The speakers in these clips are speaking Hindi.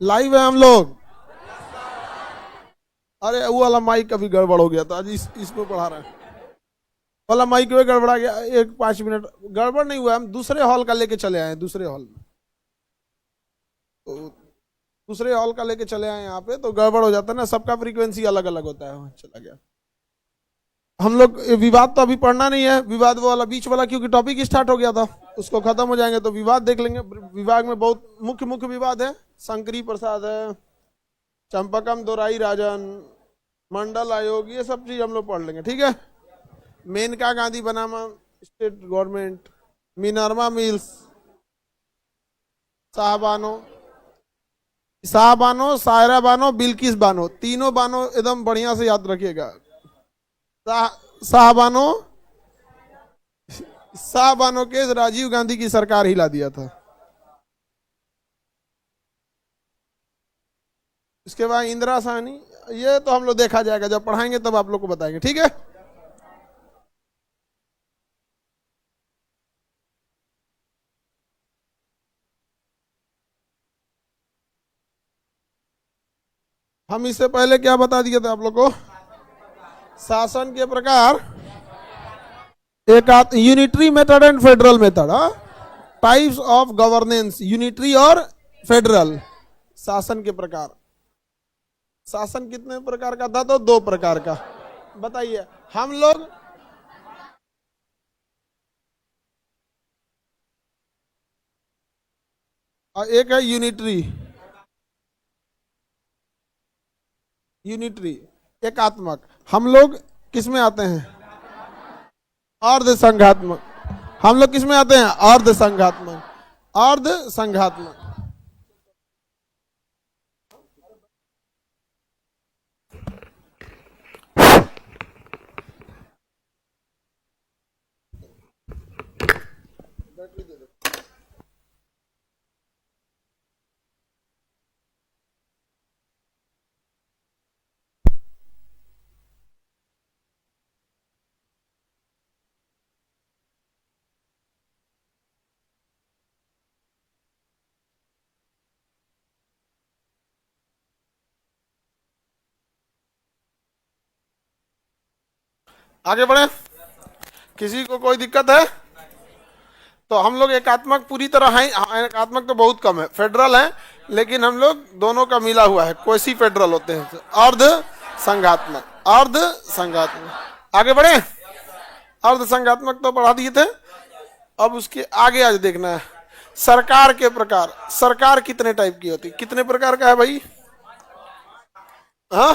लाइव है हम लोग। अरे वो वाला माइक कभी गड़बड़ हो गया था, आज इसको पढ़ा रहे हैं। वाला माइक में गड़बड़ा गया, 5 मिनट गड़बड़ नहीं हुआ, हम दूसरे हॉल का लेके चले आए, दूसरे हॉल में। तो दूसरे हॉल का लेके चले आए यहाँ पे, तो गड़बड़ हो जाता है ना, सबका फ्रीक्वेंसी अलग अलग होता है, चला गया। हम लोग विवाद तो अभी पढ़ना नहीं है, विवाद वो वाला बीच वाला, क्योंकि टॉपिक स्टार्ट हो गया था, उसको खत्म हो जाएंगे तो विवाद देख लेंगे। विभाग में बहुत मुख्य मुख्य विवाद है, शंकरी प्रसाद है, चंपकम दोराई राजन, मंडल आयोग, ये सब चीज हम लोग पढ़ लेंगे, ठीक है। मेनका गांधी बनामा state government, Minerva Mills, Shahbano, Shahbano, Saira Bano, Bilkis Bano, तीनों बानो एकदम बढ़िया से याद रखिएगा। शाहबानो, शाहबानो के राजीव गांधी की सरकार हिला दिया था। इसके बाद इंदिरा साहनी, ये तो हम लोग देखा जाएगा, जब पढ़ाएंगे तब आप लोग को बताएंगे, ठीक है। हम इससे पहले क्या बता दिए थे आप लोग को, शासन के प्रकार, एक unitary method and federal method, types of governance, unitary और फेडरल। शासन के प्रकार, शासन कितने प्रकार का था, तो 2 प्रकार का। बताइए हम लोग, एक है यूनिटरी, यूनिटरी एकात्मक। हम लोग किस में आते हैं, अर्ध संघात्मक। हम लोग किस में आते हैं, अर्ध संघात्मक, अर्ध संघात्मक। आगे बढ़े, किसी को कोई दिक्कत है तो। हम लोग एकात्मक पूरी तरह हैं, एकात्मक तो बहुत कम है, फेडरल है, लेकिन हम लोग दोनों का मिला हुआ है, क्वेसी फेडरल होते हैं, अर्ध संघात्मक, अर्ध संघात्मक। आगे बढ़े, अर्ध संघात्मक तो पढ़ा दिए थे, अब उसके आगे आज देखना है सरकार के प्रकार। सरकार कितने टाइप की होती, कितने प्रकार का है भाई, हाँ?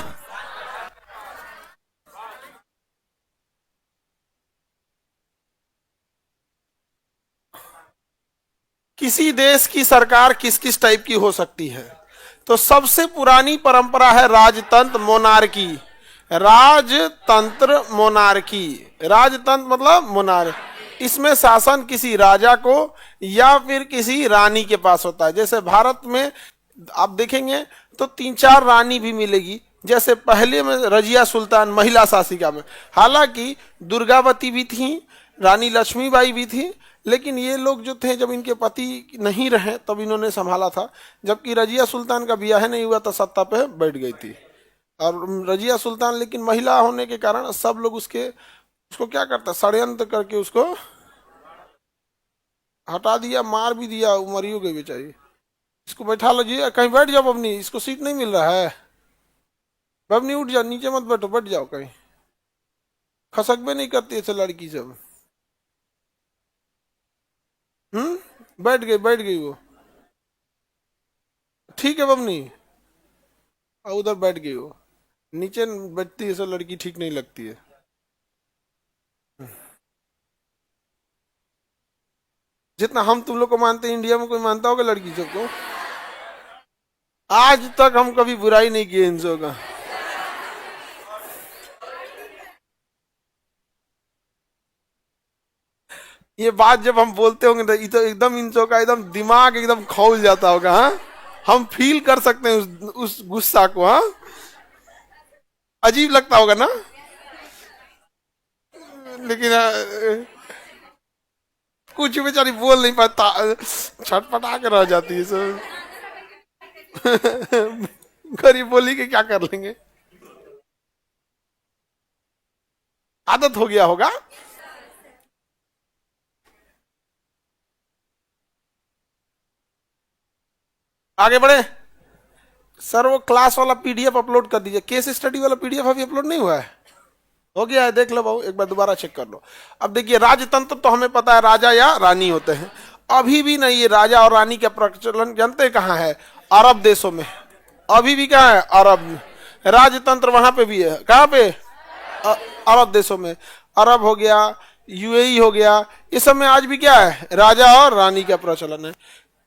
किसी देश की सरकार किस किस टाइप की हो सकती है, तो सबसे पुरानी परंपरा है राजतंत्र मोनार्की। राजतंत्र मोनार्की, राजतंत्र मतलब मोनार्की। इसमें शासन किसी राजा को या फिर किसी रानी के पास होता है। जैसे भारत में आप देखेंगे तो 3-4 रानी भी मिलेगी, जैसे पहले में रजिया सुल्तान महिला शासिका में, हालांकि दुर्गावती भी थी, रानी लक्ष्मीबाई भी थी, लेकिन ये लोग जो थे जब इनके पति नहीं रहे तब इन्होंने संभाला था। जबकि रजिया सुल्तान का ब्याह नहीं हुआ तो सत्ता पे बैठ गई थी। और रजिया सुल्तान लेकिन महिला होने के कारण सब लोग उसको क्या करता, षड्यंत्र करके उसको हटा दिया, मार भी दिया, मरी हो गई बेचारी। इसको बैठा लीजिए, कहीं बैठ जाओ बबनी, इसको सीट नहीं मिल रहा है। बबनी उठ जाओ, नीचे मत बैठो, बैठ जाओ कहीं, खसक भी नहीं करती ऐसे लड़की सब। बैठ गई वो, ठीक है बबनी, उधर बैठ गई वो, नीचे बैठती है, सब लड़की ठीक नहीं लगती है। जितना हम तुम लोग को मानते हैं, इंडिया में कोई मानता होगा लड़की सबको? आज तक हम कभी बुराई नहीं किए इन सब का। ये बात जब हम बोलते होंगे तो एकदम इन सब का एकदम दिमाग एकदम खौल जाता होगा, हाँ? हम फील कर सकते हैं उस गुस्सा को, हाँ? अजीब लगता होगा ना, लेकिन कुछ बेचारी बोल नहीं पाता, छटपटा के रह जाती है सब। गरीब बोली के क्या कर लेंगे, आदत हो गया होगा। आगे बढ़े सर, वो क्लास वाला पीडीएफ अपलोड कर दीजिए, केस स्टडी वाला पीडीएफ अभी अपलोड नहीं हुआ है। हो गया है, देख लो बाबू, एक बार दोबारा चेक कर लो। अब देखिए राजतंत्र तो हमें पता है राजा या रानी होते हैं, अभी भी नहीं, ये राजा और रानी का प्रचलन जानते हैं कहाँ है? अरब देशों में, अभी भी कहाँ है? अरब में। राजतंत्र वहां पे भी है, कहाँ पे? अरब देशों में। अरब हो गया, यूएई हो गया, इस सब में आज भी क्या है? राजा और रानी का प्रचलन है।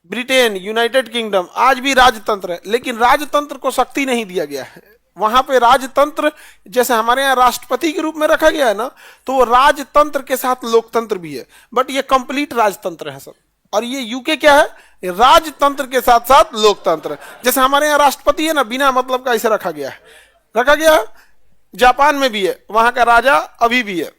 ब्रिटेन, यूनाइटेड किंगडम, आज भी राजतंत्र है, लेकिन राजतंत्र को शक्ति नहीं दिया गया है। वहां पे राजतंत्र जैसे हमारे यहाँ राष्ट्रपति के रूप में रखा गया है ना, तो राजतंत्र के साथ लोकतंत्र भी है, बट ये कंप्लीट राजतंत्र है सब। और ये यूके क्या है? राजतंत्र के साथ साथ लोकतंत्र। जैसे हमारे यहाँ राष्ट्रपति है ना, बिना मतलब का इसे रखा गया है, रखा गया है। जापान में भी है, वहां का राजा अभी भी है,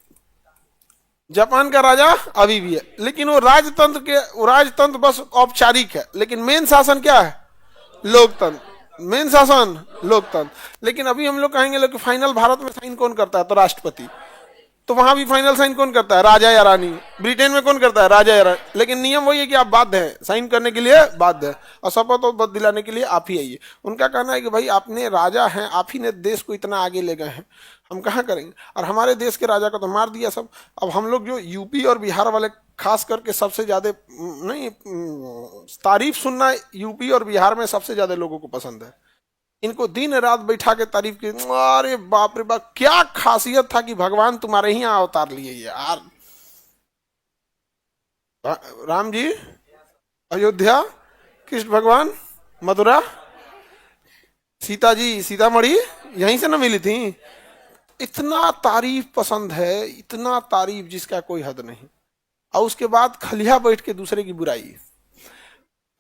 जापान का राजा अभी भी है, लेकिन वो राजतंत्र बस औपचारिक है, लेकिन मेन शासन क्या है? लोकतंत्र। मेन शासन लोकतंत्र। लेकिन अभी हम लोग कहेंगे लोग फाइनल भारत में साइन कौन करता है? तो राष्ट्रपति। तो वहां भी फाइनल साइन कौन करता है? राजा या रानी। ब्रिटेन में कौन करता है? राजा या रानी। लेकिन नियम वही है कि आप बाध्य हैं, साइन करने के लिए बाध्य है, और शपथ और दिलाने के लिए आप ही आइए। उनका कहना है कि भाई आपने राजा हैं, आप ही ने देश को इतना आगे ले गए हैं, हम कहाँ करेंगे। और हमारे देश के राजा को तो मार दिया सब। अब हम लोग जो यूपी और बिहार वाले खास करके सबसे ज्यादा नहीं, तारीफ सुनना यूपी और बिहार में सबसे ज्यादा लोगों को पसंद है। इनको दिन रात बैठा के तारीफ की, अरे बाप रे बाप क्या खासियत था कि भगवान तुम्हारे ही यहाँ अवतार लिए यार। राम जी अयोध्या, कृष्ण भगवान मथुरा, सीता जी सीतामढ़ी यहीं से ना मिली थी। इतना तारीफ पसंद है, इतना तारीफ जिसका कोई हद नहीं। और उसके बाद खलिया बैठ के दूसरे की बुराई।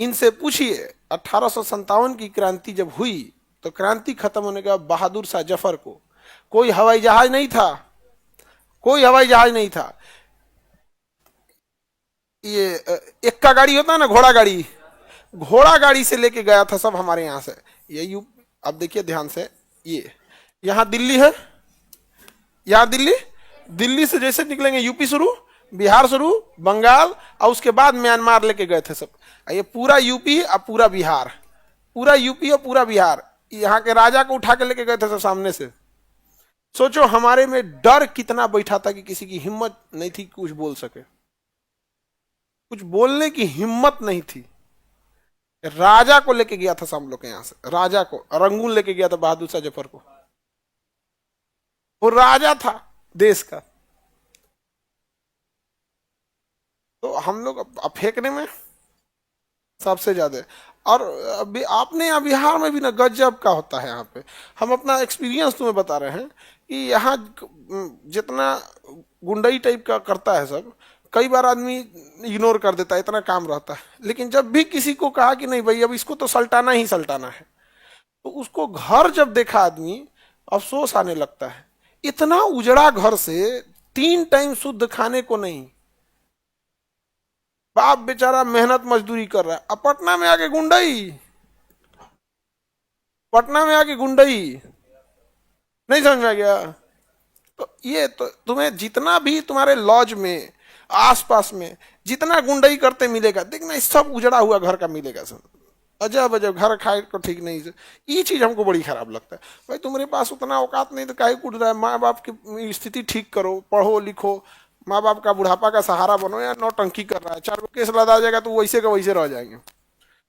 इनसे पूछिए 1857 की क्रांति जब हुई, तो क्रांति खत्म होने के बाद बहादुर शाह जफर को कोई हवाई जहाज नहीं था, कोई हवाई जहाज नहीं था। ये एक्का गाड़ी होता है ना, घोड़ा गाड़ी, घोड़ा गाड़ी से लेके गया था सब हमारे यहाँ से। ये अब देखिए ध्यान से, ये यहाँ दिल्ली है, यहाँ दिल्ली से जैसे निकलेंगे यूपी शुरू, बिहार शुरू, बंगाल, और उसके बाद म्यांमार लेके गए थे सब। ये पूरा यूपी और पूरा बिहार, पूरा यूपी और पूरा बिहार, यहाँ के राजा को उठा के लेके गए थे सब सामने से। सोचो हमारे में डर कितना बैठा था कि किसी की हिम्मत नहीं थी कुछ बोल सके, कुछ बोलने की हिम्मत नहीं थी। राजा को लेके गया था हम लोग के यहाँ से, राजा को रंगून लेके गया था बहादुर शाह जफर को। वो राजा था देश का। तो हम लोग फेंकने में सबसे ज्यादा। और अभी आपने यहाँ बिहार में भी ना गजब का होता है। यहाँ पे हम अपना एक्सपीरियंस तुम्हें बता रहे हैं कि यहाँ जितना गुंडई टाइप का करता है सब, कई बार आदमी इग्नोर कर देता है, इतना काम रहता है। लेकिन जब भी किसी को कहा कि नहीं भाई अब इसको तो सल्टाना ही सल्टाना है, तो उसको घर जब देखा आदमी, अफसोस आने लगता है। इतना उजड़ा घर से 3 टाइम शुद्ध खाने को नहीं, बाप बेचारा मेहनत मजदूरी कर रहा है। अब पटना में आके गुंडई, पटना में आके गुंडई, नहीं समझ में आ गया। तो ये तो तुम्हें जितना भी तुम्हारे लॉज में आसपास में जितना गुंडई करते मिलेगा, देखना सब उजड़ा हुआ घर का मिलेगा सब। अजब अजब घर खाए को ठीक नहीं। ये चीज हमको बड़ी खराब लगता है। भाई तुम्हारे पास उतना औकात नहीं तो काहे कूद रहा है। माँ बाप की स्थिति ठीक करो, पढ़ो लिखो, माँ बाप का बुढ़ापा का सहारा बनो। या नौटंकी कर रहा है, 4 केस लदा जाएगा तो वैसे का वैसे रह जाएंगे।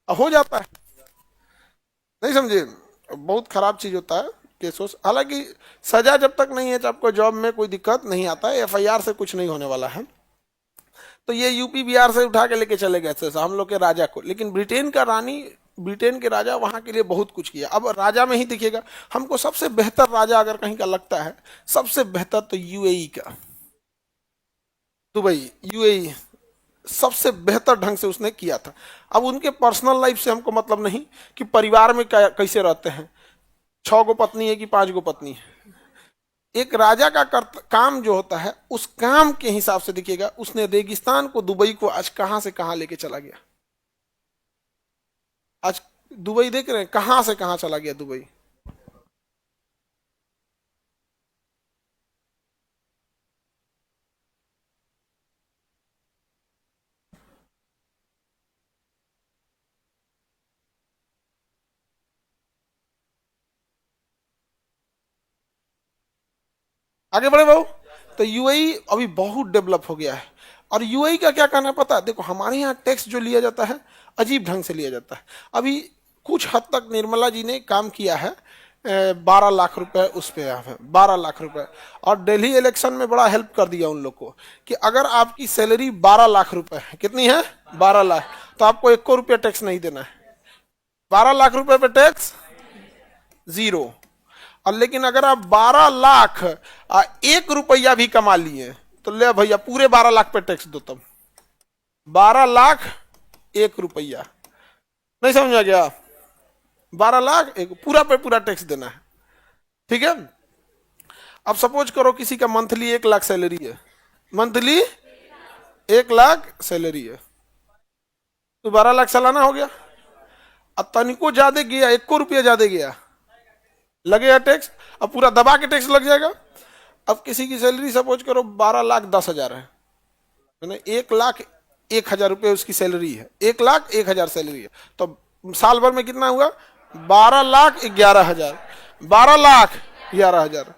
अब हो जाता है, नहीं समझे, बहुत खराब चीज होता है केस। हालांकि सजा जब तक नहीं है तो आपको जॉब में कोई दिक्कत नहीं आता है, FIR से कुछ नहीं होने वाला है। तो ये यूपी बिहार से उठा के लेके चले गए हम लोग के राजा को। लेकिन ब्रिटेन का रानी, ब्रिटेन के राजा वहां के लिए बहुत कुछ किया। अब राजा में ही दिखेगा हमको सबसे बेहतर राजा अगर कहीं का लगता है, सबसे बेहतर तो UAE का, दुबई, UAE सबसे बेहतर ढंग से उसने किया था। अब उनके पर्सनल लाइफ से हमको मतलब नहीं कि परिवार में कैसे रहते हैं, 6 गो पत्नी है कि 5 गो पत्नी है। एक राजा का काम जो होता है उस काम के हिसाब से देखिएगा, उसने रेगिस्तान को, दुबई को आज कहां से कहां लेके चला गया। आज दुबई देख रहे हैं कहां से कहां चला गया दुबई। आगे बढ़े भाऊ। तो यूएई अभी बहुत डेवलप हो गया है। और यूएई का क्या कहना है पता है? देखो हमारे यहाँ टैक्स जो लिया जाता है अजीब ढंग से लिया जाता है। अभी कुछ हद तक निर्मला जी ने काम किया है, 12 लाख रुपए उस पे है, 12 लाख रुपए। और दिल्ली इलेक्शन में बड़ा हेल्प कर दिया उन लोग को कि अगर आपकी सैलरी 12 लाख रुपए है, कितनी है 12 लाख, तो आपको 1 रुपया टैक्स नहीं देना है। 12 लाख रुपए पे टैक्स जीरो। और लेकिन अगर आप 12 लाख 1 रुपया भी कमा लिए तो ले भैया पूरे 12 लाख पे टैक्स दो। तब 12 लाख 1 रुपया, नहीं समझा गया? 12 लाख एक पूरा पे पूरा टैक्स देना है। ठीक है। अब सपोज करो किसी का मंथली 1 लाख सैलरी है, मंथली 1 लाख सैलरी है, तो 12 लाख सालाना हो गया। अब तनिको ज्यादा गया, 1 रुपया ज्यादा गया, लगेगा टैक्स। अब पूरा दबा के टैक्स लग जाएगा। अब किसी की सैलरी सपोज करो 12 लाख 10 हजार है, मैंने 1 लाख 1 हजार रुपये उसकी सैलरी है, 1 लाख 1 हजार सैलरी है, तो साल भर में कितना हुआ? 12 लाख 11 हजार, 12 लाख 11 हजार,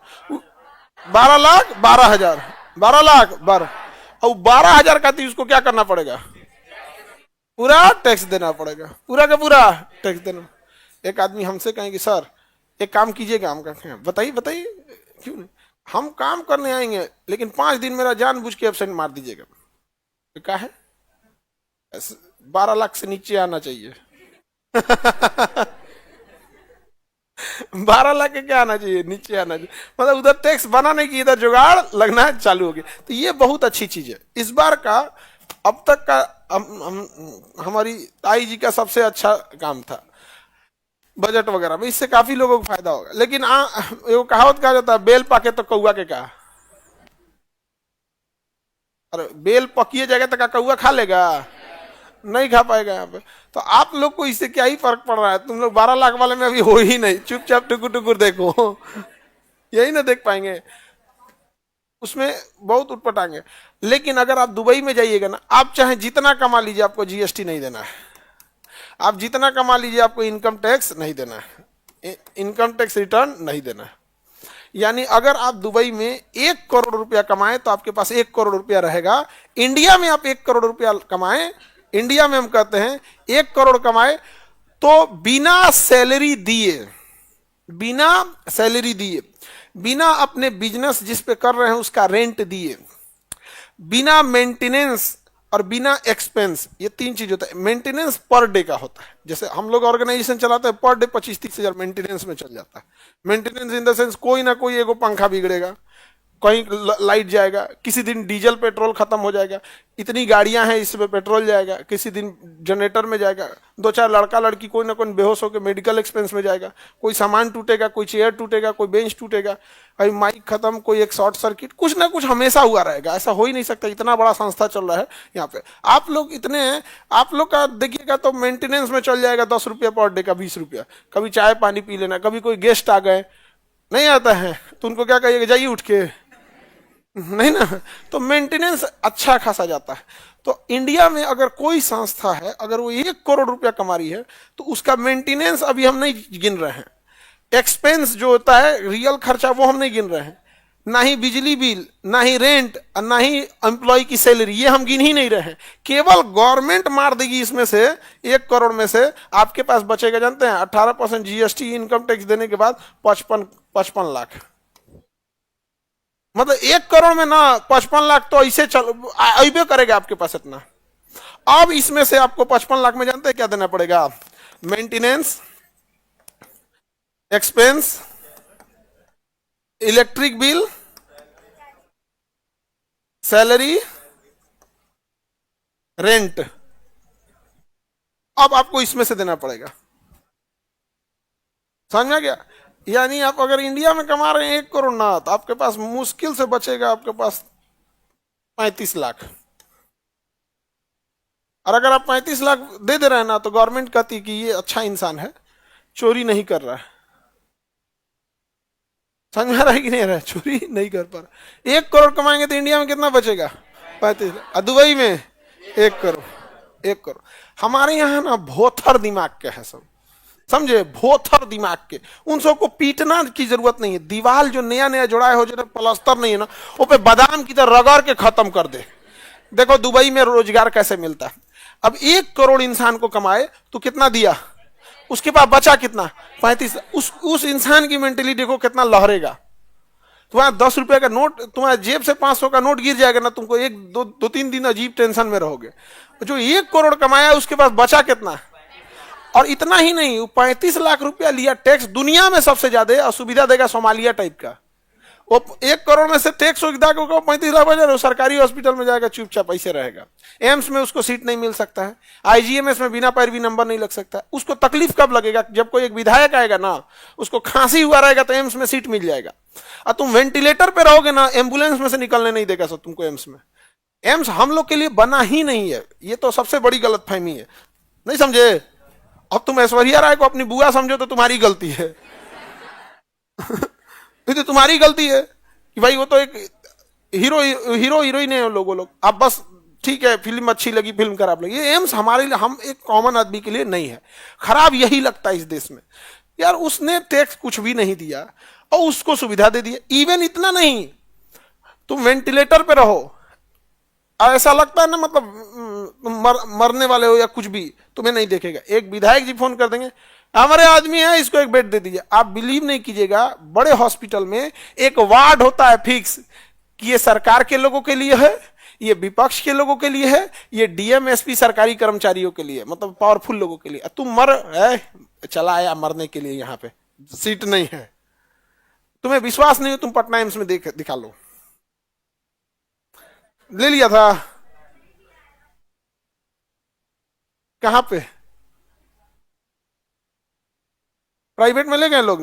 12 लाख 12 हजार, 12 लाख 12। और 12 हजार का थी, उसको क्या करना पड़ेगा? पूरा टैक्स देना पड़ेगा, पूरा का पूरा टैक्स देना। एक आदमी हमसे कहेंगे सर एक काम कीजिएगा, हम कहें बताइए बताइए, क्यों नहीं, हम काम करने आएंगे लेकिन 5 दिन मेरा जानबूझ के एब्सेंट मार दीजिएगा। तो क्या है, 12 लाख से नीचे आना चाहिए। 12 लाख के क्या आना चाहिए? नीचे आना चाहिए। मतलब उधर टैक्स बना नहीं कि इधर जुगाड़ लगना चालू हो गया। तो ये बहुत अच्छी चीज है। इस बार का अब तक का हमारी ताई जी का सबसे अच्छा काम था बजट वगैरह में, इससे काफी लोगों को फायदा होगा। लेकिन वो कहावत कहा जाता है बेल पाके तो कौआ के कहा। अरे बेल पकिए जाएगा तो क्या कौआ खा लेगा? नहीं खा पाएगा यहाँ पे। तो आप लोग को इससे क्या ही फर्क पड़ रहा है? तुम लोग 12 लाख वाले में अभी हो ही नहीं, चुपचाप टुकुर टुकुर देखो। यही ना देख पाएंगे, उसमें बहुत उठपटांगे। लेकिन अगर आप दुबई में जाइएगा ना, आप चाहे जितना कमा लीजिए आपको जीएसटी नहीं देना है। आप जितना कमा लीजिए आपको इनकम टैक्स नहीं देना है, इनकम टैक्स रिटर्न नहीं देना है। यानी अगर आप दुबई में 1 करोड़ रुपया कमाएं तो आपके पास 1 करोड़ रुपया रहेगा। इंडिया में आप 1 करोड़ रुपया कमाएं, इंडिया में हम कहते हैं 1 करोड़ कमाए तो बिना सैलरी दिए, बिना सैलरी दिए, बिना अपने बिजनेस जिस पे कर रहे हैं उसका रेंट दिए, बिना मेंटेनेंस और बिना एक्सपेंस, ये 3 चीज होता है। मेंटेनेंस पर डे का होता है, जैसे हम लोग ऑर्गेनाइजेशन चलाते हैं पर डे 25-30 हजार मेंटेनेंस में चल जाता है। मेंटेनेंस इन द सेंस कोई ना कोई एगो पंखा बिगड़ेगा, कहीं लाइट जाएगा, किसी दिन डीजल पेट्रोल खत्म हो जाएगा, इतनी गाड़ियां हैं इसमें पेट्रोल जाएगा, किसी दिन जनरेटर में जाएगा, 2-4 लड़का लड़की कोई ना कोई बेहोश होकर मेडिकल एक्सपेंस में जाएगा, कोई सामान टूटेगा, कोई चेयर टूटेगा, कोई बेंच टूटेगा, कहीं माइक खत्म, कोई एक शॉर्ट सर्किट, कुछ ना कुछ हमेशा हुआ रहेगा। ऐसा हो ही नहीं सकता, इतना बड़ा संस्था चल रहा है यहाँ पे। आप लोग इतने हैं, आप लोग का देखिएगा तो मेंटेनेंस में चल जाएगा 10 रुपया पर डे का, 20 रुपया, कभी चाय पानी पी लेना, कभी कोई गेस्ट आ गए नहीं आता है तो उनको क्या कहिएगा, जाइए उठ के, नहीं ना। तो मेंटेनेंस अच्छा खासा जाता है। तो इंडिया में अगर कोई संस्था है, अगर वो 1 करोड़ रुपया कमा रही है तो उसका मेंटेनेंस अभी हम नहीं गिन रहे हैं, एक्सपेंस जो होता है रियल खर्चा वो हम नहीं गिन रहे हैं, ना ही बिजली बिल, ना ही रेंट, ना ही एम्प्लॉय की सैलरी, ये हम गिन ही नहीं रहे हैं। केवल गवर्नमेंट मार देगी इसमें से 1 करोड़ में से आपके पास बचेगा जानते हैं 18% जीएसटी इनकम टैक्स देने के बाद 55 लाख। मतलब 1 करोड़ में ना 55 लाख तो ऐसे चल अबे करेगा आपके पास इतना। अब इसमें से आपको 55 लाख में जानते हैं क्या देना पड़ेगा? Maintenance, expense, electric bill, salary, rent. अब आपको इसमें से देना पड़ेगा। समझ में आ गया? यानी आप अगर इंडिया में कमा रहे हैं 1 करोड़ ना, तो आपके पास मुश्किल से बचेगा आपके पास 35 लाख। और अगर आप 35 लाख दे दे रहे हैं ना, तो गवर्नमेंट कहती कि ये अच्छा इंसान है, चोरी नहीं कर रहा है। समझ में आ रहा है कि नहीं आ रहा है? चोरी नहीं कर पा रहा। 1 करोड़ कमाएंगे तो इंडिया में कितना बचेगा? 35। दुबई में 1 करोड़। 1 करोड़। हमारे यहाँ ना भोथर दिमाग के है सब, समझे? भोथर दिमाग के। उन सबको पीटना की जरूरत नहीं है। दीवार जो नया नया जुड़ा हो, जो प्लास्टर नहीं है ना, वो पे बादाम की तरह रगड़ के खत्म कर दे। देखो दुबई में रोजगार कैसे मिलता है। अब 1 करोड़ इंसान को कमाए तो कितना दिया, उसके पास बचा कितना? 35। उस इंसान की मेंटलिटी देखो कितना लहरेगा। तुम्हारा 10 रुपए का नोट, तुम्हारे जेब से 500 का नोट गिर जाएगा ना, तुमको 1 2 3 दिन अजीब टेंशन में रहोगे। जो 1 करोड़ कमाया उसके पास बचा कितना? और इतना ही नहीं, 35 लाख रुपया लिया टैक्स, दुनिया में सबसे ज्यादा असुविधा देगा सोमालिया टाइप का। वो 1 करोड़ में से टैक्स सुविधा को 35 लाख बजा, सरकारी हॉस्पिटल में जाएगा चुपचाप ऐसे रहेगा। एम्स में उसको सीट नहीं मिल सकता है, आईजीएमएस में बिना पैरवी नंबर नहीं लग सकता। उसको तकलीफ कब लगेगा? जब कोई एक विधायक आएगा ना, उसको खांसी हुआ रहेगा तो एम्स में सीट मिल जाएगा। और तुम वेंटिलेटर पे रहोगे ना, एम्बुलेंस में से निकलने नहीं देगा सब तुमको एम्स में। एम्स हम लोग के लिए बना ही नहीं है, ये तो सबसे बड़ी गलतफहमी है। नहीं समझे? अब तुम ऐश्वर्या राय को अपनी बुआ समझो तो तुम्हारी गलती है। ये तो तुम्हारी गलती है कि भाई वो तो एक हीरो हीरोइन है लोग। अब बस ठीक है, फिल्म अच्छी लगी, फिल्म खराब लगी, ये एम्स हमारे लिए, हम एक कॉमन आदमी के लिए नहीं है। खराब यही लगता है इस देश में यार, उसने टैक्स कुछ भी नहीं दिया और उसको सुविधा दे दी। इवन इतना नहीं, तुम वेंटिलेटर पे रहो, ऐसा लगता है ना, मतलब मरने वाले हो या कुछ भी, तुम्हें नहीं देखेगा। एक विधायक जी फोन कर देंगे, हमारे आदमी है, इसको एक बेड दे दीजिए। आप बिलीव नहीं कीजिएगा, बड़े हॉस्पिटल में एक वार्ड होता है फिक्स कि ये सरकार के लोगों के लिए है, ये विपक्ष के लोगों के लिए है, ये डीएम एसपी सरकारी कर्मचारियों के लिए, मतलब पावरफुल लोगों के लिए। तुम चला आया मरने के लिए, यहाँ पे सीट नहीं है। तुम्हें विश्वास नहीं हो, तुम पटना एम्स में दिखा लो। ले लिया था कहां पे? प्राइवेट में ले गए लोग,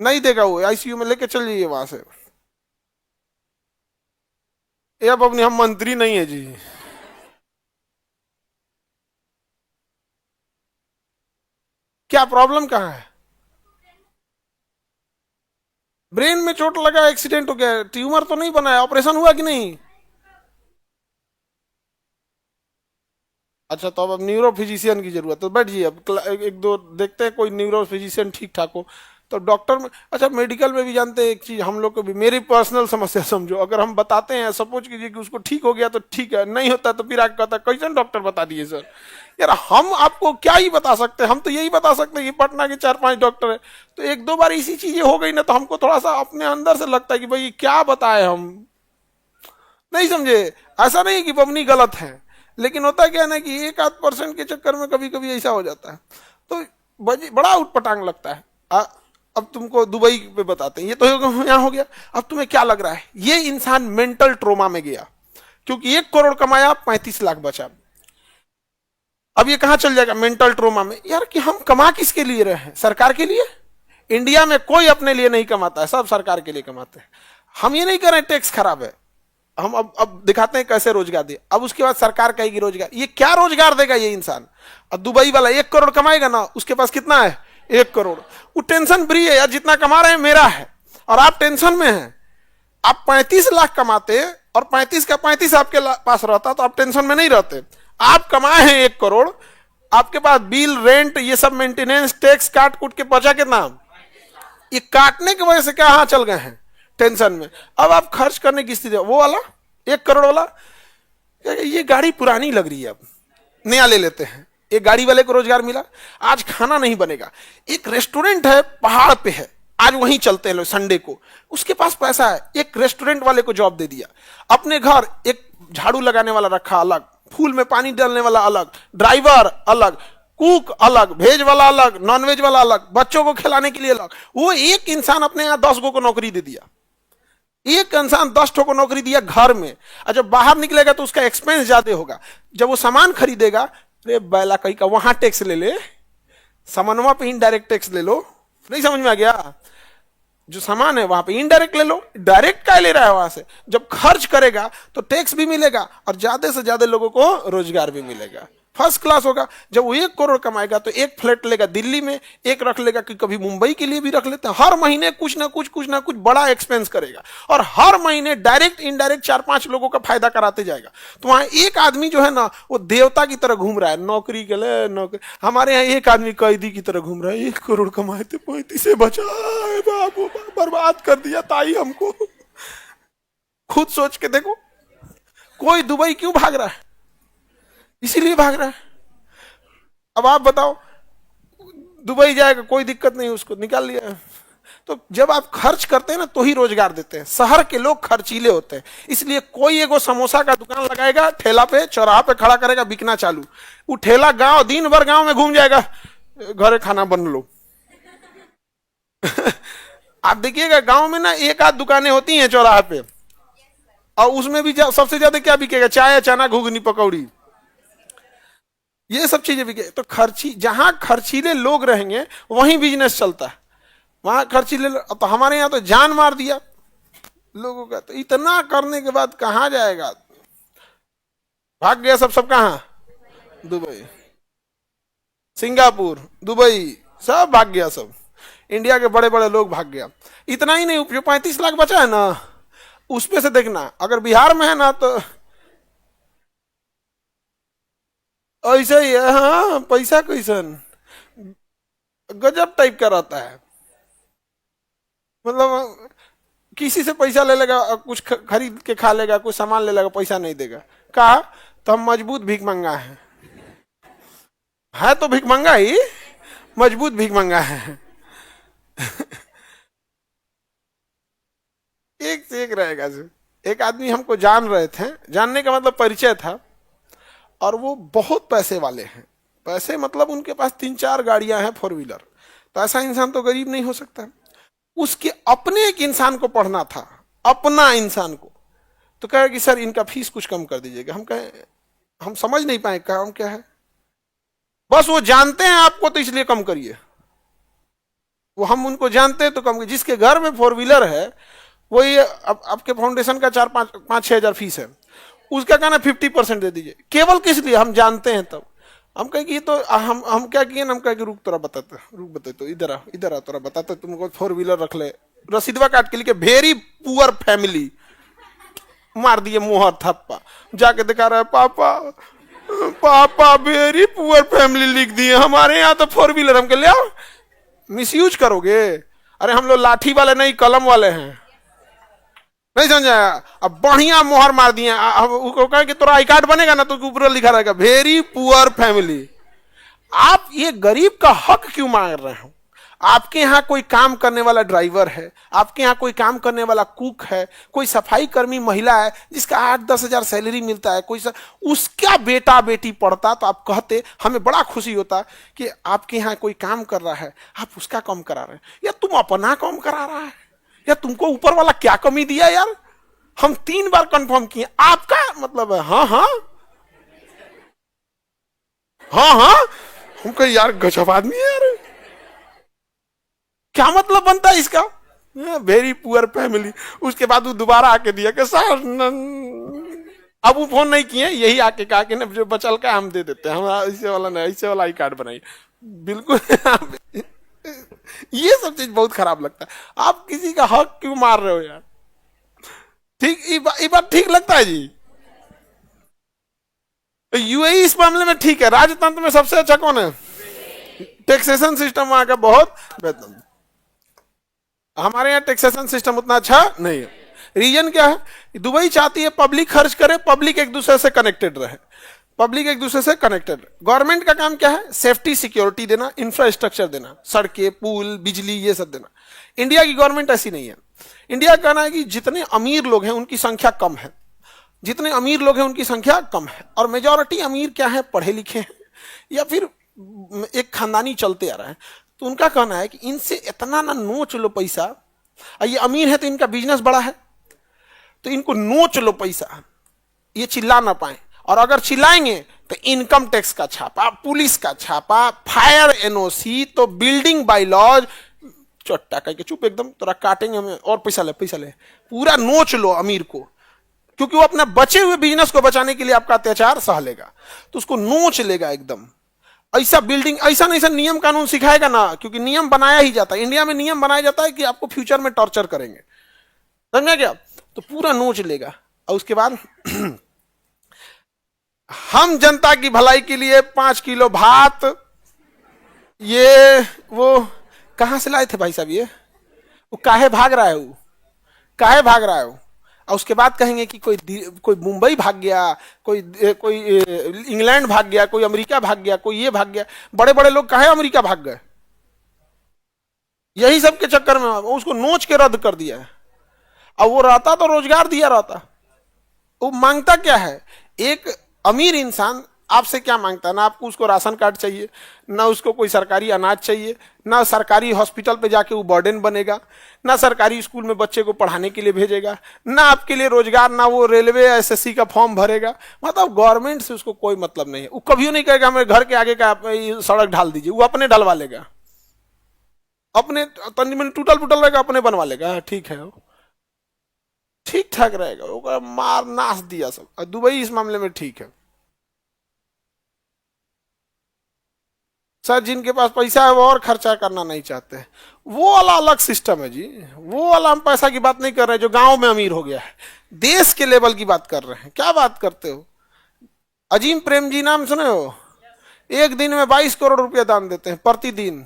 नहीं देगा वो, आईसीयू में लेके चल जाइए वहां से। ये अब अपने हम मंत्री नहीं है जी। क्या प्रॉब्लम कहाँ है? ब्रेन में चोट लगा, एक्सीडेंट हो गया, ट्यूमर तो नहीं बना है, ऑपरेशन हुआ कि नहीं? अच्छा, तो अब न्यूरो फिजिशियन की जरूरत है, तो बैठ जाइए। अब एक दो देखते हैं कोई न्यूरो फिजिशियन ठीक ठाक हो तो डॉक्टर में। अच्छा, मेडिकल में भी जानते हैं एक चीज, हम लोग को भी, मेरी पर्सनल समस्या समझो, अगर हम बताते हैं, सपोज कीजिए कि उसको ठीक हो गया तो ठीक है, नहीं होता तो फिर आगे कहता कैसे डॉक्टर बता दिए सर। यार हम आपको क्या ही बता सकते हैं, हम तो यही बता सकते हैं कि पटना के 4 5 डॉक्टर है। तो 1 2 बार इसी चीजें हो गई ना, तो हमको थोड़ा सा अपने अंदर से लगता है कि भाई क्या बताए हम। नहीं समझे? ऐसा नहीं कि बमनी गलत है, लेकिन होता क्या है ना कि 1 आध% के चक्कर में कभी कभी ऐसा हो जाता है, तो बड़ा उटपटांग लगता है। अब तुमको दुबई पे बताते हैं, ये तो यहाँ हो गया। अब तुम्हें क्या लग रहा है? ये इंसान मेंटल ट्रोमा में गया, क्योंकि 1 करोड़ कमाया, 35 लाख बचा। अब ये कहां चल जाएगा? मेंटल ट्रोमा में। यार कि हम कमा किसके लिए रहे हैं? सरकार के लिए? इंडिया में कोई अपने लिए नहीं कमाता है, सब सरकार के लिए कमाते हैं। हम ये नहीं कर रहे टैक्स खराब है, हम अब दिखाते हैं कैसे रोजगार दे। अब उसके बाद सरकार कहेगी रोजगार, ये क्या रोजगार देगा ये इंसान? अब दुबई वाला 1 करोड़ कमाएगा ना, उसके पास कितना है? 1 करोड़। वो टेंशन फ्री है यार, जितना कमा रहे हैं मेरा है, और आप टेंशन में हैं। आप 35 लाख कमाते और 35 का 35 आपके पास रहता तो आप टेंशन में नहीं रहते। आप कमाए हैं 1 करोड़, आपके पास बिल, रेंट, ये सब मेंटेनेंस, टैक्स काट कूट के बचा कितना? ये काटने की वजह से कहां चल गए हैं? टेंशन में। अब आप खर्च करने की स्थिति, वो वाला 1 करोड़ वाला, ये गाड़ी पुरानी लग रही है, अब नया ले लेते हैं। एक गाड़ी वाले को रोजगार मिला, आज खाना नहीं बनेगा, एक रेस्टोरेंट है पहाड़ पे है, आज वहीं चलते हैं लोग संडे को, उसके पास पैसा है, एक रेस्टोरेंट वाले को जॉब दे दिया। अपने घर एक झाड़ू लगाने वाला रखा अलग, फूल में पानी डालने वाला अलग, ड्राइवर अलग, कुक अलग, वेज वाला अलग, नॉन वेज वाला अलग, बच्चों को खिलाने के लिए अलग। वो एक इंसान अपने यहाँ 10 गो को नौकरी दे दिया, एक इंसान 10 ठो को नौकरी दिया घर में। और जब बाहर निकलेगा तो उसका एक्सपेंस ज्यादा होगा। जब वो सामान खरीदेगा, अरे बैला कहीं का वहां टैक्स ले ले, सामानों पे इनडायरेक्ट टैक्स ले लो, नहीं समझ में आ गया? जो सामान है वहां पे इनडायरेक्ट ले लो, डायरेक्ट क्या ले रहा है वहां से? जब खर्च करेगा तो टैक्स भी मिलेगा और ज्यादा से ज्यादा लोगों को रोजगार भी मिलेगा, फर्स्ट क्लास होगा। जब वो 1 करोड़ कमाएगा तो एक फ्लैट लेगा दिल्ली में, एक रख लेगा कि कभी मुंबई के लिए भी रख लेते हैं। हर महीने कुछ ना कुछ बड़ा एक्सपेंस करेगा और हर महीने डायरेक्ट इनडायरेक्ट 4-5 लोगों का फायदा कराते जाएगा। तो वहां एक आदमी जो है ना वो देवता की तरह घूम रहा है, नौकरी के लिए नौकरी। हमारे यहाँ एक आदमी कैदी की तरह घूम रहा है, 1 करोड़ कमाए थे 35 से बचाए बाबू, बर्बाद कर दिया ताई हमको। खुद सोच के देखो, कोई दुबई क्यों भाग रहा है? इसीलिए भाग रहा है। अब आप बताओ, दुबई जाएगा कोई दिक्कत नहीं, उसको निकाल लिया। तो जब आप खर्च करते हैं ना तो ही रोजगार देते हैं। शहर के लोग खर्चीले होते हैं, इसलिए कोई एगो समोसा का दुकान लगाएगा, ठेला पे चौराहा पे खड़ा करेगा, बिकना चालू। वो ठेला गांव दिन भर गांव में घूम जाएगा, घरे खाना बन लो। आप देखिएगा गांव में ना 1 आध दुकानें होती हैं चौराहा पे, और उसमें भी सबसे ज्यादा क्या बिकेगा? चाय, चना, घुगनी, पकौड़ी, ये सब चीजें बिके। तो जहां खर्चीले लोग रहेंगे वहीं बिजनेस चलता है। वहां खर्चीले, तो हमारे यहां तो जान मार दिया लोगों का। तो इतना करने के बाद कहां जाएगा? भाग गया सब कहां? दुबई, सिंगापुर, दुबई, सब भाग गया सब। इंडिया के बड़े बड़े लोग भाग गया। इतना ही नहीं, जो 35 लाख बचा है ना, उस पे से देखना, अगर बिहार में है ना तो ऐसा ही है। हाँ, पैसा कैसन गजब टाइप का रहता है। मतलब किसी से पैसा ले लेगा, कुछ खरीद के खा लेगा, कुछ सामान ले लेगा, पैसा नहीं देगा। कहा तो हम मजबूत भीख मंगा है तो भीख मंगा ही, मजबूत भीख मंगा है। एक से एक रहेगा। एक आदमी हमको जान रहे थे, जानने का मतलब परिचय था, और वो बहुत पैसे वाले हैं। पैसे मतलब उनके पास 3-4 गाड़ियां हैं, 4 व्हीलर। तो ऐसा इंसान तो गरीब नहीं हो सकता। उसके अपने एक इंसान को पढ़ना था, अपना इंसान को। तो कहे कि सर इनका फीस कुछ कम कर दीजिएगा। हम कहे हम समझ नहीं पाए काम क्या है। बस वो जानते हैं आपको तो इसलिए कम करिए। वो हम उनको जानते हैं तो कम करिए। जिसके घर में 4 व्हीलर है वही आपके फाउंडेशन का 4-5-6 हजार फीस है, उसका कहना 50% दे दीजिए। केवल किस लिए? हम जानते हैं। तब हम कहे कि ये तो हम क्या किए ना, हम कहे कि रुक तोरा बताते, रुक बताते, तो इधर आ तोरा बताते, तुमको 4 व्हीलर रख ले। रसीदवा काट के लिखे वेरी पुअर फैमिली, मार दिए मुहर थप्पा। जाके दिखा रहा है पापा, पापा वेरी पुअर फैमिली लिख दिए, हमारे यहाँ तो 4 व्हीलर। हम कह ले मिस यूज करोगे? अरे हम लोग लाठी वाले नहीं, कलम वाले हैं। नहीं समझा? अब बढ़िया मोहर मार दिए। कहे कि तोरा आई कार्ड बनेगा ना तो ऊपर लिखा रहेगा वेरी पुअर फैमिली। आप ये गरीब का हक क्यों मांग रहे हो? आपके यहाँ कोई काम करने वाला ड्राइवर है, आपके यहाँ कोई काम करने वाला कुक है, कोई सफाई कर्मी महिला है जिसका 8-10 हजार सैलरी मिलता है, उसका बेटा बेटी पढ़ता, तो आप कहते हमें बड़ा खुशी होता कि आपके यहाँ कोई काम कर रहा है, आप उसका कम करा रहे हैं। या तुम अपना कम करा रहा है, या तुमको ऊपर वाला क्या कमी दिया यार? हम 3 बार कंफर्म किए, आपका मतलब है हाँ हाँ हाँ हाँ। हम कहे यार गजब आदमी है यार, क्या मतलब बनता है इसका? Very poor family. उसके बाद वो दोबारा आके दिया कि सर अब वो फोन नहीं किए, यही आके कहा कि जो बचल का हम दे देते हैं, हम ऐसे वाला नहीं, ऐसे वाला आई कार्ड बनाइए। बिल्कुल। ये सब चीज बहुत खराब लगता है। आप किसी का हक क्यों मार रहे हो यार? ठीक, ये बात ठीक लगता है जी? यूएई इस मामले में ठीक है। राजतंत्र में सबसे अच्छा कौन है? टैक्सेशन सिस्टम वहां का बहुत बेहतर। हमारे यहाँ टैक्सेशन सिस्टम उतना अच्छा नहीं है। रीजन क्या है? दुबई चाहती है पब्लिक खर्च करे, पब्लिक एक दूसरे से कनेक्टेड रहे, पब्लिक एक दूसरे से कनेक्टेड। गवर्नमेंट का काम क्या है? सेफ्टी सिक्योरिटी देना, इंफ्रास्ट्रक्चर देना, सड़कें, पुल, बिजली, ये सब देना। इंडिया की गवर्नमेंट ऐसी नहीं है। इंडिया का कहना है कि जितने अमीर लोग हैं उनकी संख्या कम है, जितने अमीर लोग हैं उनकी संख्या कम है। और मेजॉरिटी अमीर क्या है? पढ़े लिखे हैं या फिर एक खानदानी चलते आ रहा है। तो उनका कहना है कि इनसे इतना ना नोच लो पैसा। ये अमीर है तो इनका बिजनेस बड़ा है, तो इनको नोच लो पैसा, ये चिल्ला ना पाए। और अगर चिल्लाएंगे तो इनकम टैक्स का छापा, पुलिस का छापा, फायर एनओसी, तो बिल्डिंग बाय लॉज, चट्टा कह के चुप एकदम, तोरा काटेंगे हमें, और पैसा ले पैसा ले, पूरा नोच लो अमीर को, क्योंकि वो अपने बचे हुए बिजनेस को बचाने के लिए आपका अत्याचार सह लेगा, तो उसको नोच लेगा एकदम। ऐसा बिल्डिंग, ऐसा नहीं, ऐसा नियम कानून सिखाएगा ना, क्योंकि नियम बनाया ही जाता है, इंडिया में नियम बनाया जाता है कि आपको फ्यूचर में टॉर्चर करेंगे, समझा क्या? तो पूरा नोच लेगा। और उसके बाद हम जनता की भलाई के लिए 5 किलो भात, ये वो कहां से लाए थे भाई साहब, ये वो काहे भाग रहा है, वो काहे भाग रहा है वो? और उसके बाद कहेंगे कि कोई मुंबई भाग गया, कोई इंग्लैंड भाग गया, कोई अमेरिका भाग गया, कोई ये भाग गया। बड़े बड़े लोग काहे अमेरिका भाग गए? यही सब के चक्कर में उसको नोच के रद्द कर दिया है। और वो रहता तो रोजगार दिया रहता। वो मांगता क्या है? एक अमीर इंसान आपसे क्या मांगता है? ना आपको उसको राशन कार्ड चाहिए, ना उसको कोई सरकारी अनाज चाहिए, ना सरकारी हॉस्पिटल पे जाके वो बर्डन बनेगा, ना सरकारी स्कूल में बच्चे को पढ़ाने के लिए भेजेगा, ना आपके लिए रोजगार, ना वो रेलवे एसएससी का फॉर्म भरेगा। मतलब गवर्नमेंट से उसको कोई मतलब नहीं है। वो कभी नहीं कहेगा हमें घर के आगे का सड़क ढाल दीजिए, वो अपने ढलवा लेगा, अपने तंजमन टूटल फूटल रहेगा अपने बनवा लेगा, ठीक है, ठीक ठाक रहेगा, वो मार नाश दिया सब। दुबई इस मामले में ठीक है। सर जिनके पास पैसा है वो और खर्चा करना नहीं चाहते, वो वाला अलग सिस्टम है जी। वो वाला हम पैसा की बात नहीं कर रहे हैं जो गांव में अमीर हो गया है, देश के लेवल की बात कर रहे हैं। क्या बात करते हो? अजीम प्रेम जी नाम सुने हो? एक दिन में 22 करोड़ रुपया दान देते हैं प्रतिदिन।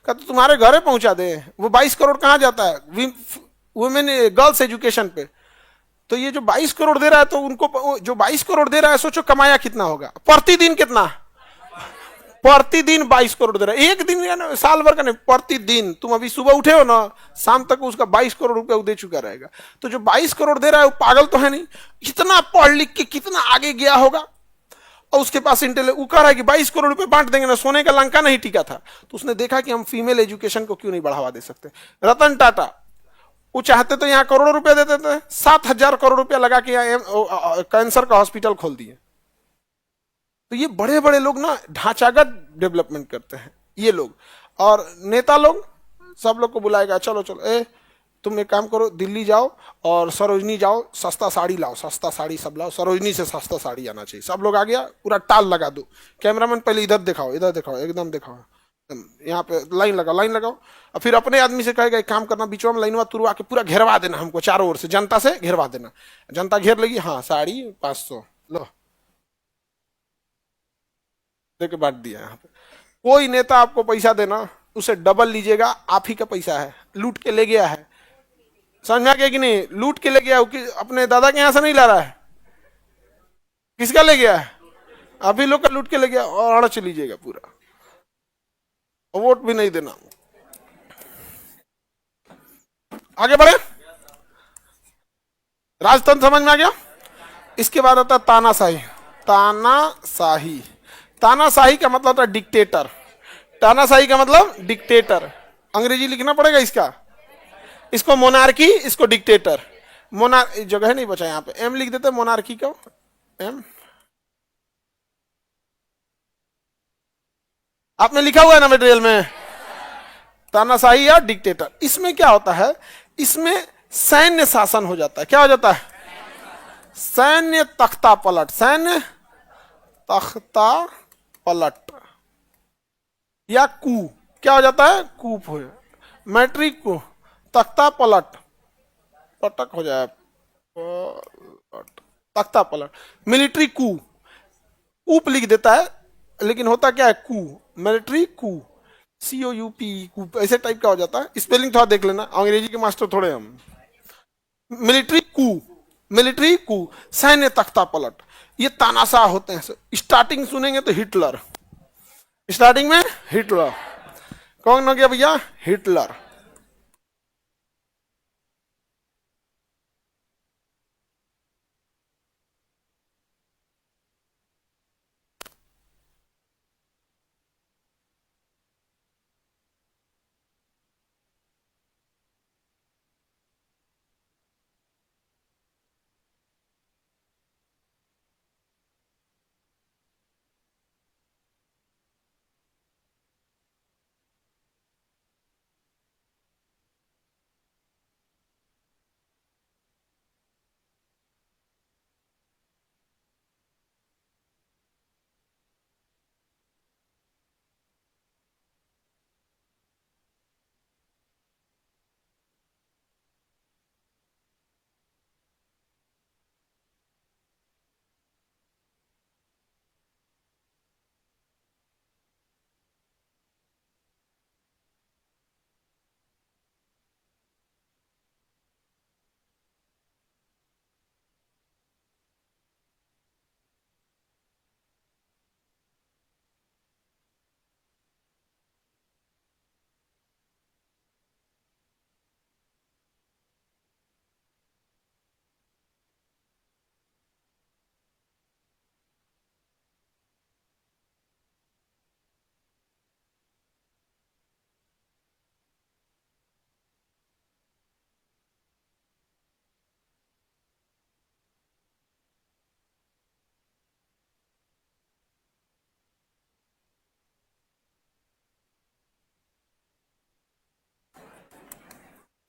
का तो तुम्हारे घरे पहुंचा दे। वो 22 करोड़ कहाँ जाता है? वुमेन गर्ल्स एजुकेशन पे। तो ये जो 22 करोड़ दे रहा है, तो उनको जो 22 करोड़ दे रहा है, सोचो कमाया कितना होगा प्रतिदिन? कितना? प्रतिदिन 22 करोड़ दे रहा है। एक दिन या ना साल भर का नहीं, प्रतिदिन। तुम अभी सुबह उठे हो ना, शाम तक उसका 22 करोड़ रुपया दे चुका रहेगा। तो जो 22 करोड़ दे रहा है वो पागल तो है नहीं, इतना पढ़ लिख के कितना आगे गया होगा, और उसके पास इंटेल वो कह रहा है कि 22 करोड़ रुपए बांट देंगे ना, सोने का लंका नहीं टिका था। तो उसने देखा कि हम फीमेल एजुकेशन को क्यों नहीं बढ़ावा दे सकते। रतन टाटा वो चाहते तो यहाँ करोड़ों रुपए देते थे, 7,000 करोड़ रुपया लगा के यहाँ कैंसर का हॉस्पिटल खोल दिए। तो ये बड़े बड़े लोग ना ढांचागत डेवलपमेंट करते हैं ये लोग। और नेता लोग सब लोग को बुलाएगा, चलो चलो तुम एक काम करो, दिल्ली जाओ और सरोजनी जाओ, सस्ता साड़ी लाओ, सस्ता साड़ी सब लाओ, सरोजनी से सस्ता साड़ी आना चाहिए। सब लोग आ गया, पूरा टाल लगा दो। कैमरामैन पहले इधर दिखाओ, इधर दिखाओ, एकदम दिखाओ, यहाँ पे लाइन लगाओ, लाइन लगाओ। और फिर अपने आदमी से कहेगा एक काम करना, बीचों में लाइन तुरवा के पूरा घेरवा देना हमको, चारों ओर से जनता से घेरवा देना। जनता घेर लेगी, हाँ साड़ी 500 लो, देके बांट दिया। यहाँ पे कोई नेता आपको पैसा देना, उसे डबल लीजिएगा, आप ही का पैसा है, लूट के ले गया है। समझ में आ गया कि नहीं? लूट के ले गया, अपने दादा के यहां से नहीं ला रहा है, किसका ले गया है? आप ही लोग का लूट के ले गया, और अड़च लीजिएगा पूरा, वोट भी नहीं देना। आगे बढ़े, राजतंत्र समझ में आ गया। इसके बाद आता है तानाशाही। तानाशाही, तानाशाही का मतलब था डिक्टेटर। तानाशाही का मतलब डिक्टेटर। अंग्रेजी लिखना पड़ेगा इसका, इसको मोनार्की, इसको डिक्टेटर। मोनार जगह नहीं बचा यहाँ पे, एम लिख देते मोनार्की को, एम आपने लिखा हुआ है ना मटेरियल में, तानाशाही या डिक्टेटर। इसमें क्या होता है? इसमें सैन्य शासन हो जाता है। क्या हो जाता है? सैन्य तख्ता पलट, सैन्य तख्ता पलट या कू। क्या हो जाता है? कूप हो, मैट्रिक को तख्ता पलट, पटक हो जाए, तख्ता पलट, मिलिट्री कू। कूप लिख देता है, लेकिन होता क्या है? कू, मिलिट्री कू, COUP, कूप, ऐसे टाइप का हो जाता है। स्पेलिंग थोड़ा देख लेना, अंग्रेजी के मास्टर थोड़े हम। मिलिट्री कू, मिलिट्री कू, सैन्य तख्ता पलट, ये तानाशाह होते हैं। स्टार्टिंग सुनेंगे तो हिटलर, स्टार्टिंग में हिटलर। कौन हो गया भैया? हिटलर।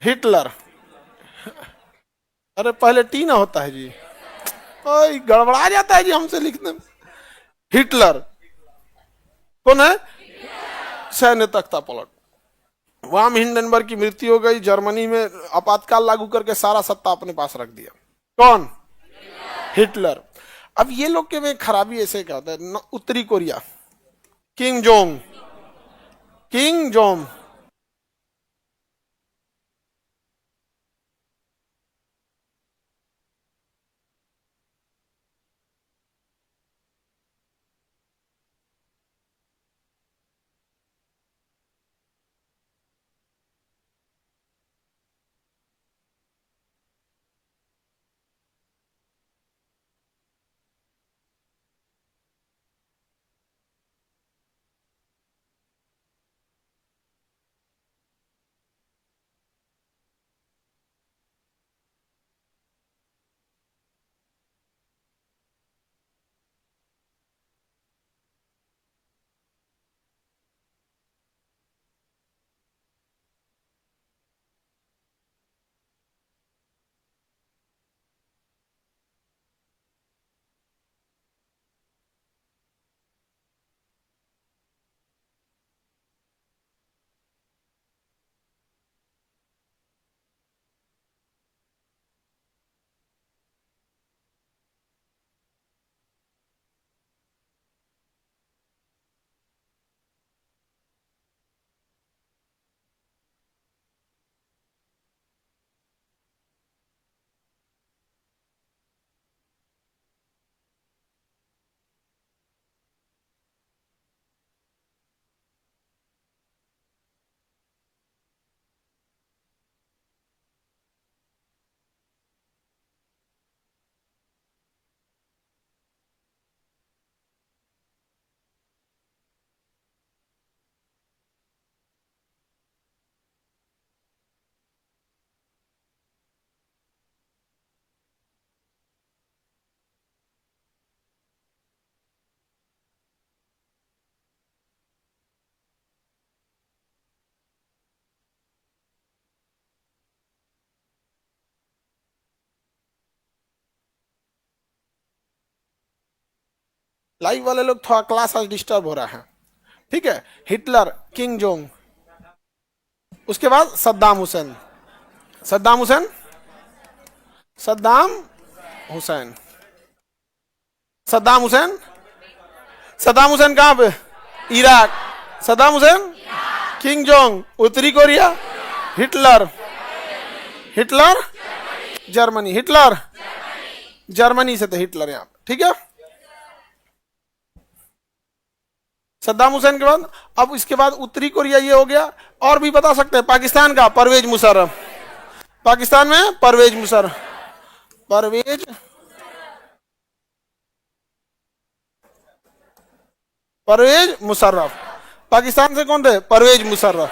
हिटलर। अरे पहले टी ना होता है जी, ओए गड़बड़ा जाता है जी हमसे लिखने में। हिटलर कौन है? सैन्य तख्ता पलट। वाम हिंडनबर्ग की मृत्यु हो गई, जर्मनी में आपातकाल लागू करके सारा सत्ता अपने पास रख दिया। कौन? हिटलर। अब ये लोग के में खराबी ऐसे क्या होता है, उत्तरी Korea, king Jong, king Jong, live वाले लोग थोड़ा क्लास आज डिस्टर्ब हो रहा है, ठीक है। हिटलर, किंग जोंग, उसके बाद सद्दाम हुसैन, सद्दाम हुसैन, सद्दाम हुसैन, सद्दाम हुसैन, सद्दाम हुसैन कहां पे? Iraq. Saddam Hussein, Kim Jong उत्तरी Korea, Hitler, Hitler Germany, Hitler Germany से थे हिटलर यहां पे, ठीक है। सद्दाम हुसैन के बाद अब इसके बाद उत्तरी कोरिया ये हो गया। और भी बता सकते हैं, पाकिस्तान का परवेज मुशर्रफ, पाकिस्तान में परवेज मुशर्रफ, परवेज, परवेज मुशर्रफ। पाकिस्तान से कौन थे? परवेज मुशर्रफ,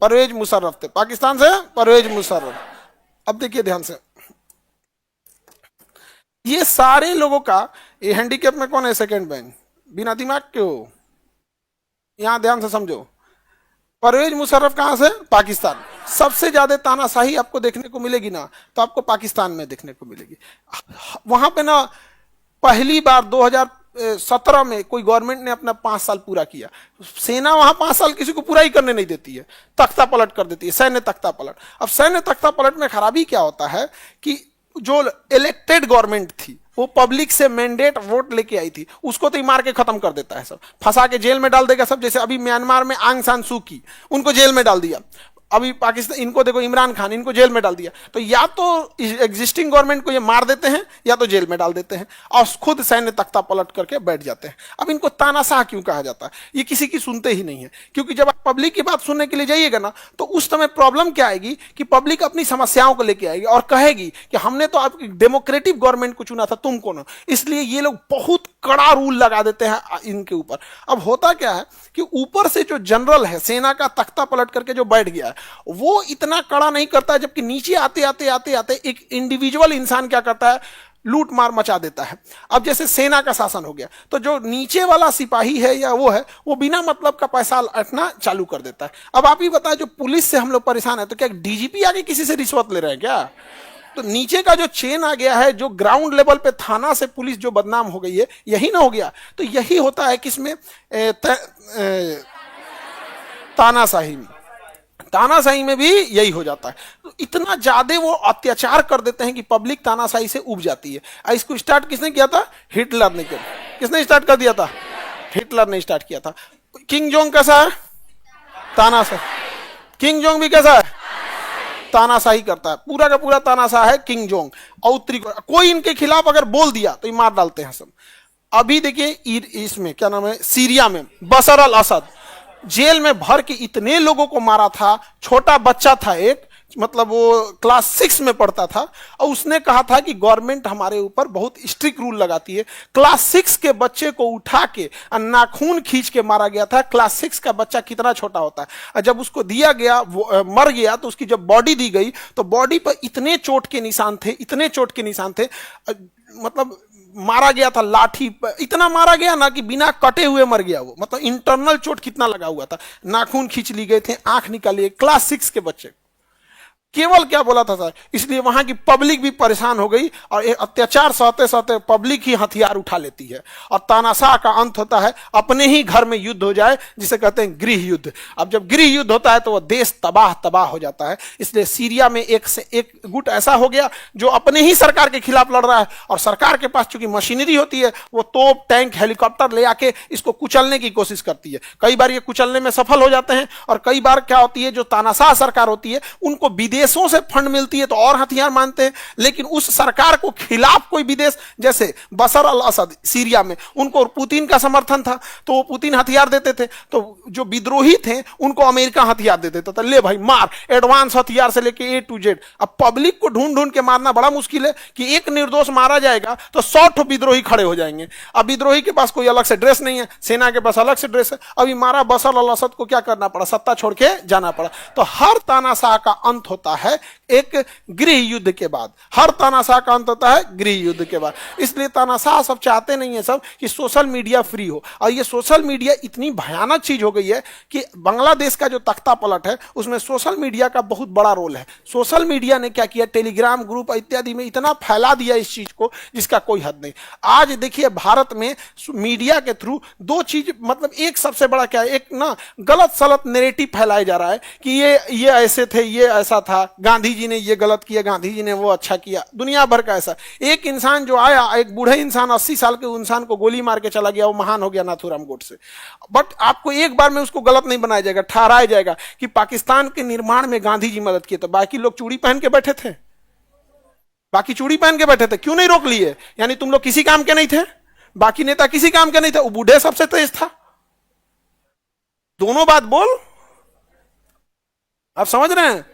परवेज मुशर्रफ थे पाकिस्तान से, परवेज मुशर्रफ। अब देखिए ध्यान से, ये सारे लोगों का ये हैंडीकैप में कौन है? सेकंड बेंच, बिना दिमाग के हो। यहां ध्यान से समझो, परवेज मुशर्रफ कहां से? पाकिस्तान। सबसे ज्यादा तानाशाही आपको देखने को मिलेगी ना, तो आपको पाकिस्तान में देखने को मिलेगी। वहां पे ना पहली बार 2017 में कोई गवर्नमेंट ने अपना 5 साल पूरा किया। सेना वहां 5 साल किसी को पूरा ही करने नहीं देती है, तख्ता पलट कर देती है, सैन्य तख्ता पलट। अब सैन्य तख्ता पलट में खराबी क्या होता है कि जो इलेक्टेड गवर्नमेंट थी वो पब्लिक से मैंडेट वोट लेके आई थी, उसको तो ही मार के खत्म कर देता है, सब फंसा के जेल में डाल देगा सब। जैसे अभी म्यांमार में आंग सान सू की, उनको जेल में डाल दिया। अभी पाकिस्तान, इनको देखो इमरान खान, इनको जेल में डाल दिया। तो या तो एग्जिस्टिंग गवर्नमेंट को ये मार देते हैं या तो जेल में डाल देते हैं, और खुद सैन्य तख्ता पलट करके बैठ जाते हैं। अब इनको तानाशाह क्यों कहा जाता है? ये किसी की सुनते ही नहीं है, क्योंकि जब आप पब्लिक की बात सुनने के लिए जाइएगा ना, तो उस समय प्रॉब्लम क्या आएगी कि पब्लिक अपनी समस्याओं को लेकर आएगी और कहेगी कि हमने तो आपकी डेमोक्रेटिक गवर्नमेंट को चुना था, तुम कौन हो? इसलिए ये लोग बहुत कड़ा रूल लगा देते हैं इनके ऊपर। अब होता क्या है कि ऊपर से जो जनरल है, सेना का तख्ता पलट करके जो बैठ गया है, वो इतना कड़ा नहीं करता है, जबकि नीचे आते आते आते आते एक इंडिविजुअल इंसान क्या करता है, लूट मार मचा देता है। अब जैसे सेना का शासन हो गया तो जो नीचे वाला सिपाही है या वो है वो बिना मतलब का पैसा अटना चालू कर देता है। अब आप ही बताएं, जो पुलिस से हम लोग परेशान है तो क्या डीजीपी आगे किसी से रिश्वत ले रहे हैं क्या? तो नीचे का जो चेन आ गया है, जो ग्राउंड लेवल पे थाना से पुलिस जो बदनाम हो गई है, यही ना हो गया। तो यही होता है किसमें, तानाशाही में। तानाशाही में भी यही हो जाता है। तो इतना ज्यादा वो अत्याचार कर देते हैं कि पब्लिक तानाशाही से उब जाती है। और इसको स्टार्ट किसने किया था? हिटलर ने किया। किसने स्टार्ट कर दिया था? हिटलर ने स्टार्ट किया था। किंग जोंग कैसा है? तानाशाही। किंग जोंग भी कैसा है? तानाशाही करता है, पूरा का पूरा तानाशाह है किंग जोंग। और कोई इनके खिलाफ अगर बोल दिया तो ये मार डालते हैं सब। अभी देखिए इसमें क्या नाम है, सीरिया में बशर अल असद जेल में भर के इतने लोगों को मारा था। छोटा बच्चा था एक, मतलब वो क्लास 6 में पढ़ता था, और उसने कहा था कि गवर्नमेंट हमारे ऊपर बहुत स्ट्रिक्ट रूल लगाती है। क्लास 6 के बच्चे को उठा के नाखून खींच के मारा गया था। क्लास 6 का बच्चा कितना छोटा होता है। और जब उसको दिया गया, वो मर गया, तो उसकी जब बॉडी दी गई तो बॉडी पर इतने चोट के निशान थे, इतने चोट के निशान थे, मतलब मारा गया था लाठी, इतना मारा गया ना कि बिना कटे हुए मर गया वो। मतलब इंटरनल चोट कितना लगा हुआ था, नाखून खींच ली गए थे, आंख निकाली। क्लास 6 के बच्चे केवल क्या बोला था सर, इसलिए वहां की पब्लिक भी परेशान हो गई और अत्याचार सहते सहते पब्लिक ही हथियार उठा लेती है। और तानाशाह का अंत होता है अपने ही घर में युद्ध हो जाए, जिसे कहते हैं गृह युद्ध। अब जब गृह युद्ध होता है तो वह देश तबाह तबाह हो जाता है। इसलिए सीरिया में एक से एक गुट ऐसा हो गया जो अपने ही सरकार के खिलाफ लड़ रहा है, और सरकार के पास चूंकि मशीनरी होती है, वो तोप टैंक हेलीकॉप्टर ले आके इसको कुचलने की कोशिश करती है। कई बार ये कुचलने में सफल हो जाते हैं, और कई बार क्या होती है, जो तानाशाह सरकार होती है उनको विदेशों से फंड मिलती है तो और हथियार मानते हैं। लेकिन उस सरकार को खिलाफ कोई विदेश, जैसे बशर अल असद सीरिया में, उनको पुतिन का समर्थन था तो वो पुतिन हथियार देते थे, तो जो विद्रोही थे उनको अमेरिका हथियार दे देता था, ले भाई मार, एडवांस हथियार से लेके A to Z। अब पब्लिक को ढूंढ ढूंढ के मारना बड़ा मुश्किल है कि एक निर्दोष मारा जाएगा तो 100 विद्रोही खड़े हो जाएंगे। अब विद्रोही के पास कोई अलग से ड्रेस नहीं है, सेना के पास अलग से ड्रेस है। अभी मारा बशर अल असद को क्या करना पड़ा, सत्ता छोड़ के जाना पड़ा। तो हर तानाशाह का अंत होता है एक गृह युद्ध के बाद। हर तानाशाह का अंत होता है गृह युद्ध के बाद। इसलिए तानाशाह सब चाहते नहीं है सब कि सोशल मीडिया फ्री हो। और ये सोशल मीडिया इतनी भयानक चीज हो गई है कि बांग्लादेश का जो तख्ता पलट है उसमें सोशल मीडिया का बहुत बड़ा रोल है। सोशल मीडिया ने क्या किया, टेलीग्राम ग्रुप इत्यादि में इतना फैला दिया इस चीज को जिसका कोई हद नहीं। आज देखिए भारत में मीडिया के थ्रू दो चीज, मतलब एक सबसे बड़ा क्या है, एक ना गलत सलत नैरेटिव फैलाया जा रहा है कि ये ऐसे थे, ये ऐसा था, गांधी जी ने ये गलत किया, गांधी जी ने वो अच्छा किया, दुनिया भर का ऐसा। एक इंसान जो आया, एक बूढ़े इंसान 80 साल के इंसान को गोली मार के चला गया, वो महान हो गया नाथूराम गोडसे। बट आपको एक बार में उसको गलत नहीं बनाया जाएगा, ठहराया जाएगा कि पाकिस्तान के निर्माण में गांधी जी मदद किए। तो बाकी लोग चूड़ी पहन के बैठे थे, बाकी चूड़ी पहन के बैठे थे, क्यों नहीं रोक लिए? यानी तुम लोग किसी काम के नहीं थे, बाकी नेता किसी काम के नहीं थे, वो बूढ़े सबसे तेज था। दोनों बात बोल, आप समझ रहे हैं?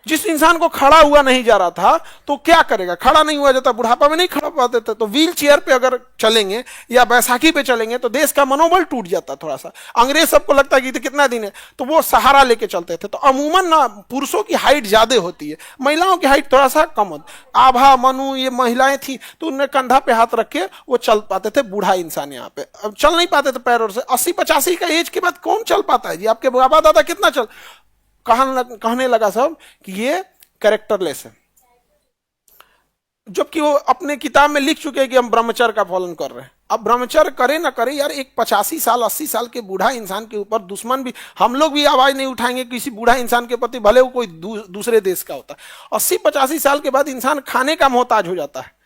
जिस इंसान को खड़ा हुआ नहीं जा रहा था तो क्या करेगा, खड़ा नहीं हुआ जाता, बुढ़ापा में नहीं खड़ा पाते थे, तो व्हील चेयर पे अगर चलेंगे या बैसाखी पे चलेंगे तो देश का मनोबल टूट जाता थोड़ा सा। अंग्रेज सबको लगता है कि कितना दिन है, तो वो सहारा लेके चलते थे। तो अमूमन ना पुरुषों की हाइट ज्यादा होती है, महिलाओं की हाइट थोड़ा सा कम होती। आभा, मनु, ये महिलाएं थी तो उन्हें कंधा पे हाथ रख के वो चल पाते थे। बूढ़ा इंसान यहाँ पे अब चल नहीं पाते थे पैरों से। 80-85 का एज के बाद कौन चल पाता है जी? आपके बाबा दादा कितना चल, कहने लगा सब कि ये कैरेक्टरलेस है, जबकि वो अपने किताब में लिख चुके हैं कि हम ब्रह्मचर्य का पालन कर रहे हैं। अब ब्रह्मचर्य करे ना करे यार, एक 85 साल 80 साल के बूढ़ा इंसान के ऊपर दुश्मन भी, हम लोग भी आवाज नहीं उठाएंगे किसी बूढ़ा इंसान के प्रति, भले वो कोई दूसरे देश का होता। 80-85 साल के बाद इंसान खाने का मोहताज हो जाता है।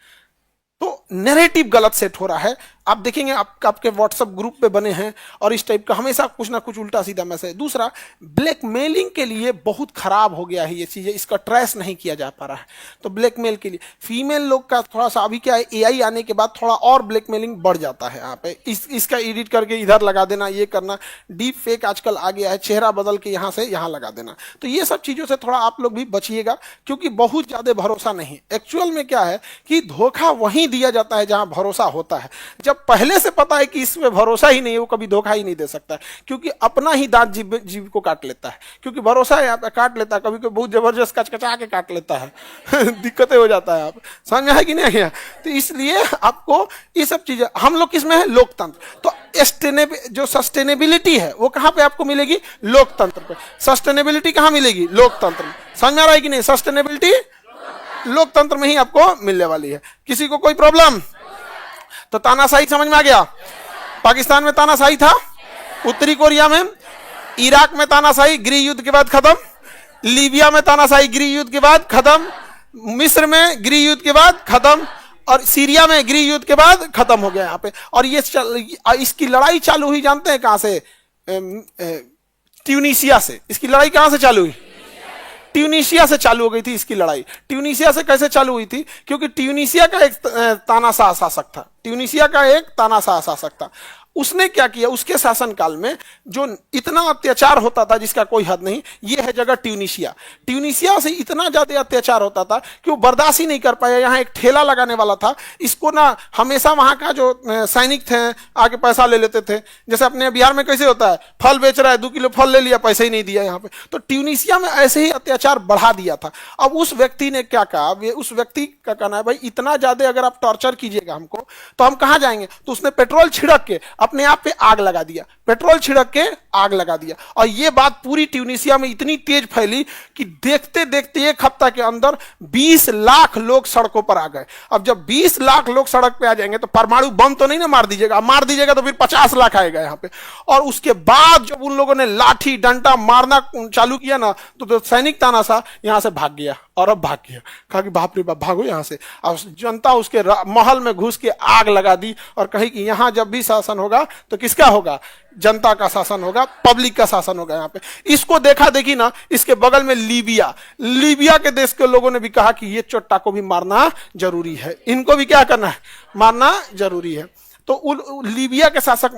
तो नैरेटिव गलत सेट हो रहा है। आप देखेंगे आपके व्हाट्सएप ग्रुप पे बने हैं और इस टाइप का हमेशा कुछ ना कुछ उल्टा सीधा मैसेज। दूसरा, ब्लैकमेलिंग के लिए बहुत खराब हो गया है ये चीज़, इसका ट्रेस नहीं किया जा पा रहा है। तो ब्लैकमेल के लिए फीमेल लोग का थोड़ा सा, अभी क्या है, AI आने के बाद थोड़ा और ब्लैकमेलिंग बढ़ जाता है। यहाँ पे इसका एडिट करके इधर लगा देना, ये करना, डीप फेक आजकल आ गया है, चेहरा बदल के यहाँ से यहाँ लगा देना। तो ये सब चीज़ों से थोड़ा आप लोग भी बचिएगा, क्योंकि बहुत ज़्यादा भरोसा नहीं। एक्चुअल में क्या है कि धोखा वहीं दिया जाता है जहाँ भरोसा होता है। जब पहले से पता है कि इसमें भरोसा ही नहीं है, वो कभी धोखा ही नहीं दे सकता, क्योंकि अपना ही दांत जीव को काट लेता है, क्योंकि भरोसा है यहाँ पे काट लेता है, कभी कभी बहुत जबरदस्त कचकचा के काट लेता है दिक्कतें हो जाता है। आप समझ है कि नहीं गया? तो इसलिए आपको ये सब चीजें, हम लोग किसमें है? लोकतंत्र। तो जो सस्टेनेबिलिटी है वो कहां पे आपको मिलेगी? लोकतंत्र पे। सस्टेनेबिलिटी कहां मिलेगी? लोकतंत्र में। समझ में आ रहा है कि नहीं? सस्टेनेबिलिटी लोकतंत्र में ही आपको मिलने वाली है। किसी को कोई प्रॉब्लम? तो तानाशाही समझ में आ गया? पाकिस्तान में तानाशाही था, उत्तरी कोरिया में, इराक में तानाशाही गृह युद्ध के बाद खत्म, लीबिया में तानाशाही गृह युद्ध के बाद खत्म, मिस्र में गृह युद्ध के बाद खत्म, और सीरिया में गृह युद्ध के बाद खत्म हो गया यहाँ पे। और ये इसकी लड़ाई चालू हुई जानते हैं कहां से? ट्यूनीशिया से। इसकी लड़ाई कहां से चालू हुई? ट्यूनीशिया से चालू हो गई थी इसकी लड़ाई। ट्यूनीशिया से कैसे चालू हुई थी? क्योंकि ट्यूनीशिया का एक तानाशाह शासक था, ट्यूनीशिया का एक तानाशाह शासक था। उसने क्या किया? उसके शासनकाल में जो इतना अत्याचार होता था जिसका कोई हद नहीं, ये है जगह ट्यूनीशिया। ट्यूनीशिया से इतना ज्यादा अत्याचार होता था कि वो बर्दाश्त ही नहीं कर पाया। यहाँ एक ठेला लगाने वाला था, इसको ना हमेशा वहां का जो सैनिक थे आके पैसा ले लेते थे। जैसे अपने बिहार में कैसे होता है, फल बेच रहा है, 2 किलो फल ले लिया, पैसे ही नहीं दिया यहाँ पे। तो ट्यूनीशिया में ऐसे ही अत्याचार बढ़ा दिया था। अब उस व्यक्ति ने क्या कहा? उस व्यक्ति का कहना है भाई इतना ज्यादा अगर आप टॉर्चर कीजिएगा हमको तो हम कहां जाएंगे? तो उसने पेट्रोल छिड़क के अपने आप पे आग लगा दिया, पेट्रोल छिड़क के आग लगा दिया। और यह बात पूरी ट्यूनीशिया में इतनी तेज फैली कि देखते देखते 1 हफ्ता के अंदर 20 लाख लोग सड़कों पर आ गए। अब जब 20 लाख लोग सड़क पे आ जाएंगे तो परमाणु बम तो नहीं ना मार दीजिएगा तो फिर 50 लाख आएगा यहाँ पे। और उसके बाद जब उन लोगों ने लाठी डंडा मारना चालू किया ना, तो सैनिक तानाशाह यहां से भाग गया, और अब भाग गया। कहा कि बाप रे बाप भागो यहां से। अब जनता उसके महल में घुस के आग लगा दी और कही कि यहां जब भी शासन होगा तो किसका होगा? जनता का शासन होगा, पब्लिक का शासन होगा यहाँ पे। इसको देखा देखी ना, इसके बगल में लीबिया के देश के लोगों ने भी कहा कि ये चोट्टा को भी मारना जरूरी है, इनको भी क्या करना है? मारना जरूरी है। तो लीबिया के शासक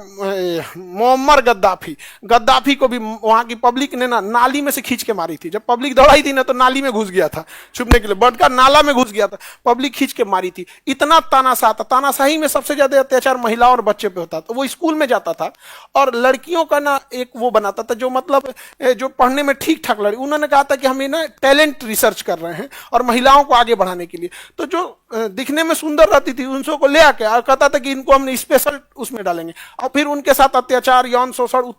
मोअम्मर गद्दाफी को भी वहां की पब्लिक ने ना नाली में से खींच के मारी थी। जब पब्लिक दौड़ाई थी ना तो नाली में घुस गया था छुपने के लिए, बड़का नाला में घुस गया था, पब्लिक खींच के मारी थी। इतना तानाशाह था। तानाशाही में सबसे ज्यादा अत्याचार महिलाओं और बच्चे पे होता था। वो स्कूल में जाता था और लड़कियों का ना एक वो बनाता था, जो मतलब जो पढ़ने में ठीक ठाक लड़की, उन्होंने कहा था कि हम ना टैलेंट रिसर्च कर रहे हैं और महिलाओं को आगे बढ़ाने के लिए। तो जो दिखने में सुंदर रहती थी उन सबको ले आके और कहता था कि इनको हमने स्पेशल उसमें डालेंगे, और फिर उनके साथ अत्याचार, यौन शोषण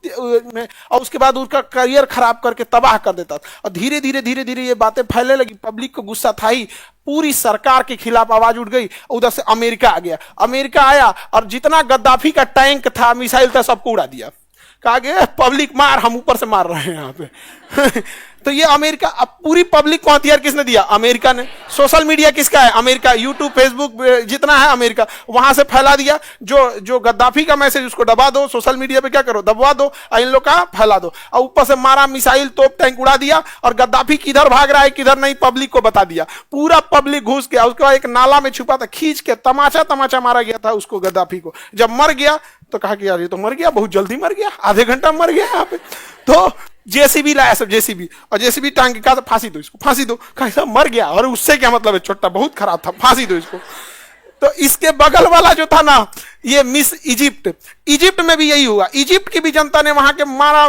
में, और उसके बाद उनका करियर खराब करके तबाह कर देता था। और धीरे धीरे ये बातें फैलने लगी। पब्लिक को गुस्सा था ही, पूरी सरकार के खिलाफ आवाज उठ गई। उधर से अमेरिका आ गया। अमेरिका आया और जितना गद्दाफी का टैंक था, मिसाइल था, सबको उड़ा दिया। कहा गया पब्लिक मार, हम ऊपर से मार रहे हैं यहाँ पे तो ये अमेरिका, अब पूरी पब्लिक को हथियार किसने दिया? अमेरिका ने। सोशल मीडिया किसका है? अमेरिका। यूट्यूब, फेसबुक जितना है अमेरिका, वहां से फैला दिया। जो गद्दाफी का मैसेज उसको दबा दो, सोशल मीडिया पे क्या करो? दबवा दो, इन लोग का फैला दो। और ऊपर से मारा, मिसाइल, तोप, टैंक उड़ा दिया। और गद्दाफी किधर भाग रहा है किधर नहीं, पब्लिक को बता दिया। पूरा पब्लिक घुस गया। उसके बाद एक नाला में छुपा था, खींच के तमाचा मारा गया था उसको, गद्दाफी को। जब मर गया तो कहा कि यार ये तो मर गया, बहुत जल्दी मर गया, आधे घंटा मर गया यहाँ पे। तो जेसीबी लाया सब, जेसीबी, और जेसीबी टांग के कहा फांसी दो इसको, फांसी दो। कहा मर गया, और उससे क्या मतलब है? छोटा बहुत खराब था, फांसी दो इसको। तो इसके बगल वाला जो था ना, ये मिस इजिप्ट में भी यही हुआ। इजिप्ट की भी जनता ने वहां के मारा,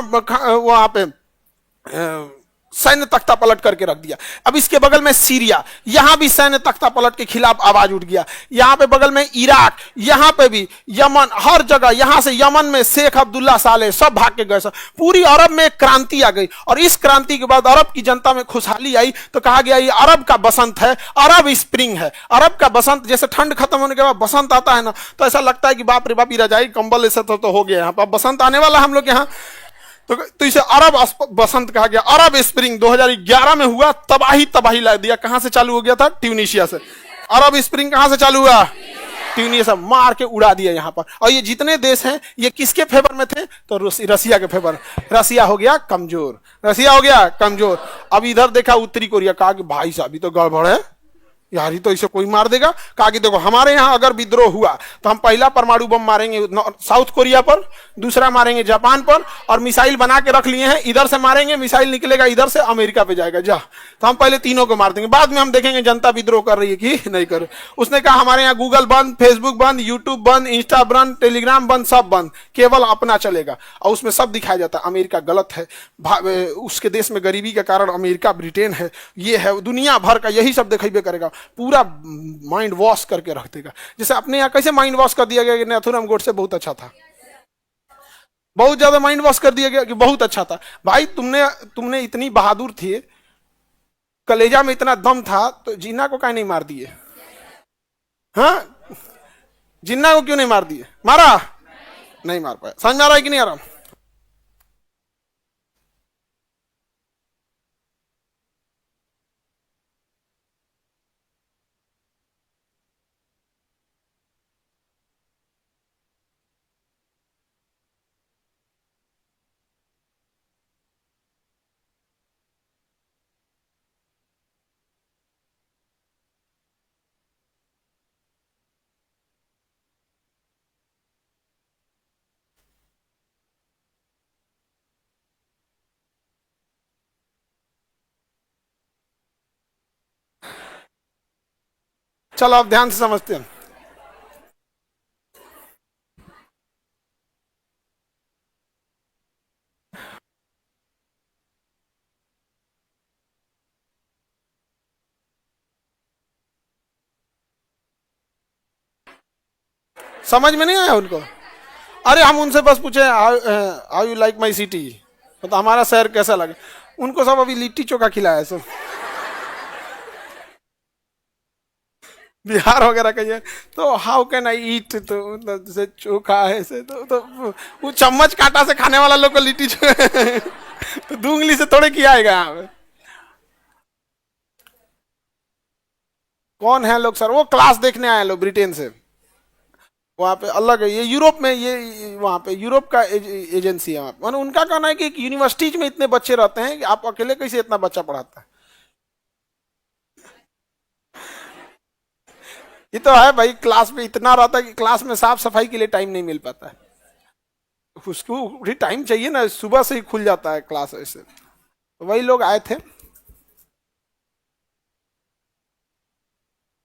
वहां पे सैन्य तख्ता पलट करके रख दिया। अब इसके बगल में सीरिया, यहां भी सैन्य तख्ता पलट के खिलाफ आवाज उठ गया। यहां पे बगल में इराक, यहां पे भी यमन, हर जगह। यहां से यमन में शेख अब्दुल्ला साले सब भाग के गए। पूरी अरब में क्रांति आ गई, और इस क्रांति के बाद अरब की जनता में खुशहाली आई। तो कहा गया ये अरब का बसंत है, अरब स्प्रिंग है। अरब का बसंत, जैसे ठंड खत्म होने के बाद बसंत आता है ना, तो ऐसा लगता है कि बाप रे बाप, रजाई कंबल ऐसा तो हो गया यहाँ पर, बसंत आने वाला हम लोग यहाँ। तो इसे अरब बसंत कहा गया। अरब स्प्रिंग 2011 में हुआ, तबाही ला दिया। कहां से चालू हो गया था? ट्यूनीशिया से। अरब स्प्रिंग कहां से चालू हुआ? ट्यूनीशिया। मार के उड़ा दिया यहाँ पर। और ये जितने देश हैं ये किसके फेवर में थे? तो रसिया के फेवर। रसिया हो गया कमजोर, रसिया हो गया कमजोर। अब इधर देखा उत्तरी कोरिया, कहा कि भाई साहब ये तो गड़बड़ है, यार ये तो इसे कोई मार देगा। कहा कि देखो हमारे यहां अगर विद्रोह हुआ तो हम पहला परमाणु बम मारेंगे साउथ कोरिया पर, दूसरा मारेंगे जापान पर, और मिसाइल बना के रख लिए हैं, इधर से मारेंगे मिसाइल निकलेगा इधर से अमेरिका पे जाएगा, जा तो हम पहले तीनों को मार देंगे, बाद में हम देखेंगे जनता विद्रोह कर रही है कि नहीं कर। उसने कहा हमारे यहाँ गूगल बंद, फेसबुक बंद, यूट्यूब बंद, इंस्टा बंद, टेलीग्राम बंद, सब बंद, केवल अपना चलेगा। और उसमें सब दिखाया जाता है अमेरिका गलत है, उसके देश में गरीबी के कारण अमेरिका ब्रिटेन है, ये है, दुनिया भर का यही सब दिखेबे करेगा, पूरा माइंड वॉश करके रख देगा। जैसे अपने यहाँ कैसे माइंड वॉश कर दिया गया कि नाथुराम गोडसे बहुत अच्छा था, बहुत ज्यादा माइंड वॉश कर दिया गया कि बहुत अच्छा था। भाई तुमने तुमने इतनी बहादुर थी, कलेजा में इतना दम था, तो जिन्ना को क्या नहीं मार दिए? हाँ, जिन्ना को क्यों नहीं मार दिए? मारा नहीं मार पाया। समझ में आ रहा है कि नहीं आ रहा? चलो अब ध्यान से समझते हैं। समझ में नहीं आया उनको? अरे हम उनसे बस पूछे how you like my city, मतलब हमारा शहर कैसा लगे। उनको सब अभी लिट्टी चोखा खिलाया सब, बिहार वगैरह का ये। तो हाउ कैन आई ईट, तो मतलब जैसे चोखा है ऐसे, तो वो चम्मच कांटा से खाने वाला लोग को लिट्टी चोखा तो दो उंगली से थोड़े किया आएगा यहाँ पे। कौन है लोग सर? वो क्लास देखने आए लोग ब्रिटेन से, वहाँ पे अलग है, ये यूरोप में, ये वहाँ पे यूरोप का एजेंसी है वहाँ पे। मतलब उनका कहना है कि यूनिवर्सिटीज में इतने बच्चे रहते हैं कि आप अकेले कैसे इतना बच्चा पढ़ाता है। ये तो है भाई, क्लास में इतना रहता है कि क्लास में साफ सफाई के लिए टाइम नहीं मिल पाता है, उसको भी टाइम चाहिए ना, सुबह से ही खुल जाता है क्लास ऐसे। तो वही लोग आए थे।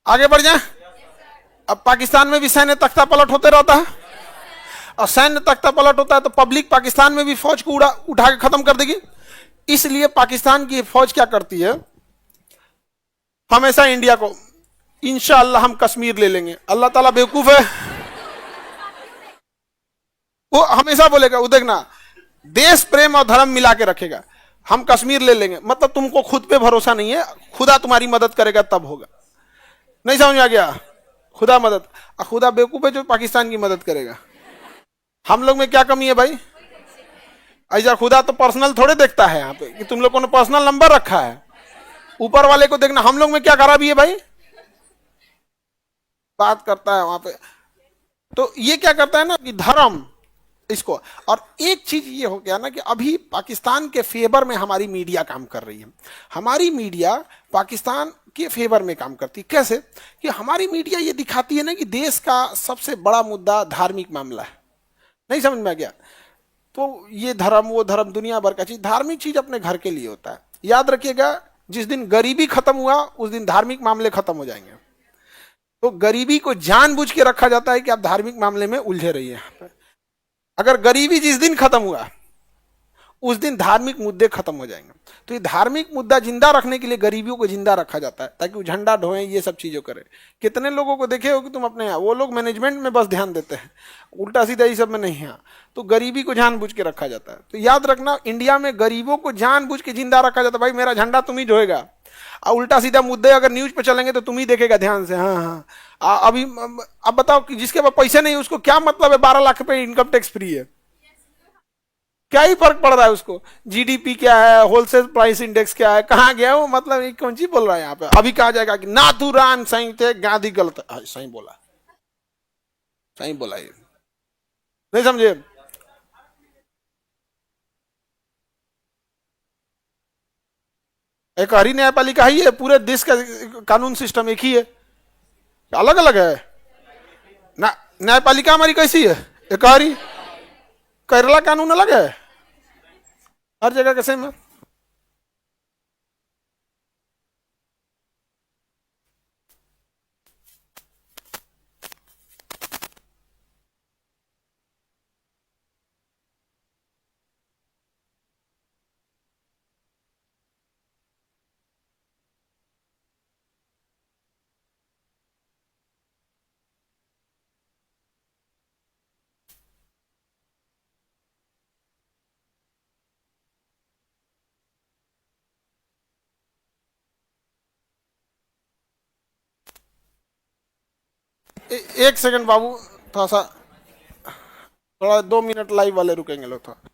आगे बढ़ जाए। अब पाकिस्तान में भी सैन्य तख्ता पलट होते रहता है, और सैन्य तख्ता पलट होता है तो पब्लिक पाकिस्तान में भी फौज को उठा के खत्म कर देगी। इसलिए पाकिस्तान की फौज क्या करती है, हमेशा इंडिया को, इंशाअल्लाह हम कश्मीर ले लेंगे, अल्लाह ताला बेवकूफ है, वो हमेशा बोलेगा, वो देखना देश प्रेम और धर्म मिला के रखेगा, हम कश्मीर ले लेंगे, मतलब तुमको खुद पे भरोसा नहीं है, खुदा तुम्हारी मदद करेगा तब होगा। नहीं समझ में आ गया? खुदा मदद, खुदा बेवकूफ है जो पाकिस्तान की मदद करेगा। हम लोग में क्या कमी है भाई? ऐसा खुदा तो पर्सनल थोड़े देखता है यहाँ पे कि तुम लोगों ने पर्सनल नंबर रखा है, ऊपर वाले को देखना। हम लोग में क्या खराबी है भाई? बात करता है वहां पे। तो ये क्या करता है ना कि धर्म इसको। और एक चीज ये हो गया ना कि अभी पाकिस्तान के फेवर में हमारी मीडिया काम कर रही है, हमारी मीडिया पाकिस्तान के फेवर में काम करती है। कैसे? कि हमारी मीडिया ये दिखाती है ना कि देश का सबसे बड़ा मुद्दा धार्मिक मामला है। नहीं समझ में आ गया? तो ये धर्म वो धर्म दुनिया भर का चीज, धार्मिक चीज अपने घर के लिए होता है। याद रखिएगा, जिस दिन गरीबी खत्म हुआ उस दिन धार्मिक मामले खत्म हो जाएंगे। तो गरीबी को जानबूझ के रखा जाता है कि आप धार्मिक मामले में उलझे रहिए यहाँ पे। अगर गरीबी जिस दिन खत्म हुआ उस दिन धार्मिक मुद्दे खत्म हो जाएंगे। तो ये धार्मिक मुद्दा जिंदा रखने के लिए गरीबियों को जिंदा रखा जाता है, ताकि वो झंडा ढोए, ये सब चीजों करे। कितने लोगों को देखे हो कि तुम अपने यहाँ, वो लोग मैनेजमेंट में बस ध्यान देते हैं, उल्टा सीधा ये सब में नहीं है। तो गरीबी को जानबूझ के रखा जाता है। तो याद रखना, इंडिया में गरीबों को जानबूझ के जिंदा रखा जाता है। भाई मेरा झंडा तुम ही ढोएगा, और उल्टा सीधा मुद्दे अगर न्यूज पे चलेंगे तो तुम ही देखेगा ध्यान से। हाँ हाँ, अभी अब बताओ कि जिसके पास पैसे नहीं उसको क्या मतलब है 12 लाख रुपए इनकम टैक्स फ्री है? क्या ही फर्क पड़ रहा है उसको? जीडीपी क्या है, होलसेल प्राइस इंडेक्स क्या है, कहाँ गया वो, मतलब कौन सी बोल रहा है यहाँ पे? अभी कहा जाएगा कि नाथुराम सही थे, गांधी गलत। सही बोला, सही बोला। ये नहीं समझे? एक हरी न्यायपालिका ही है, पूरे देश का कानून सिस्टम एक ही है, अलग अलग है ना। न्यायपालिका हमारी कैसी है, एक हरी। केरला कानून अलग है, हर जगह का सेम है। एक सेकंड बाबू, थोड़ा सा, थोड़ा 2 मिनट लाइव वाले रुकेंगे लोग थोड़ा।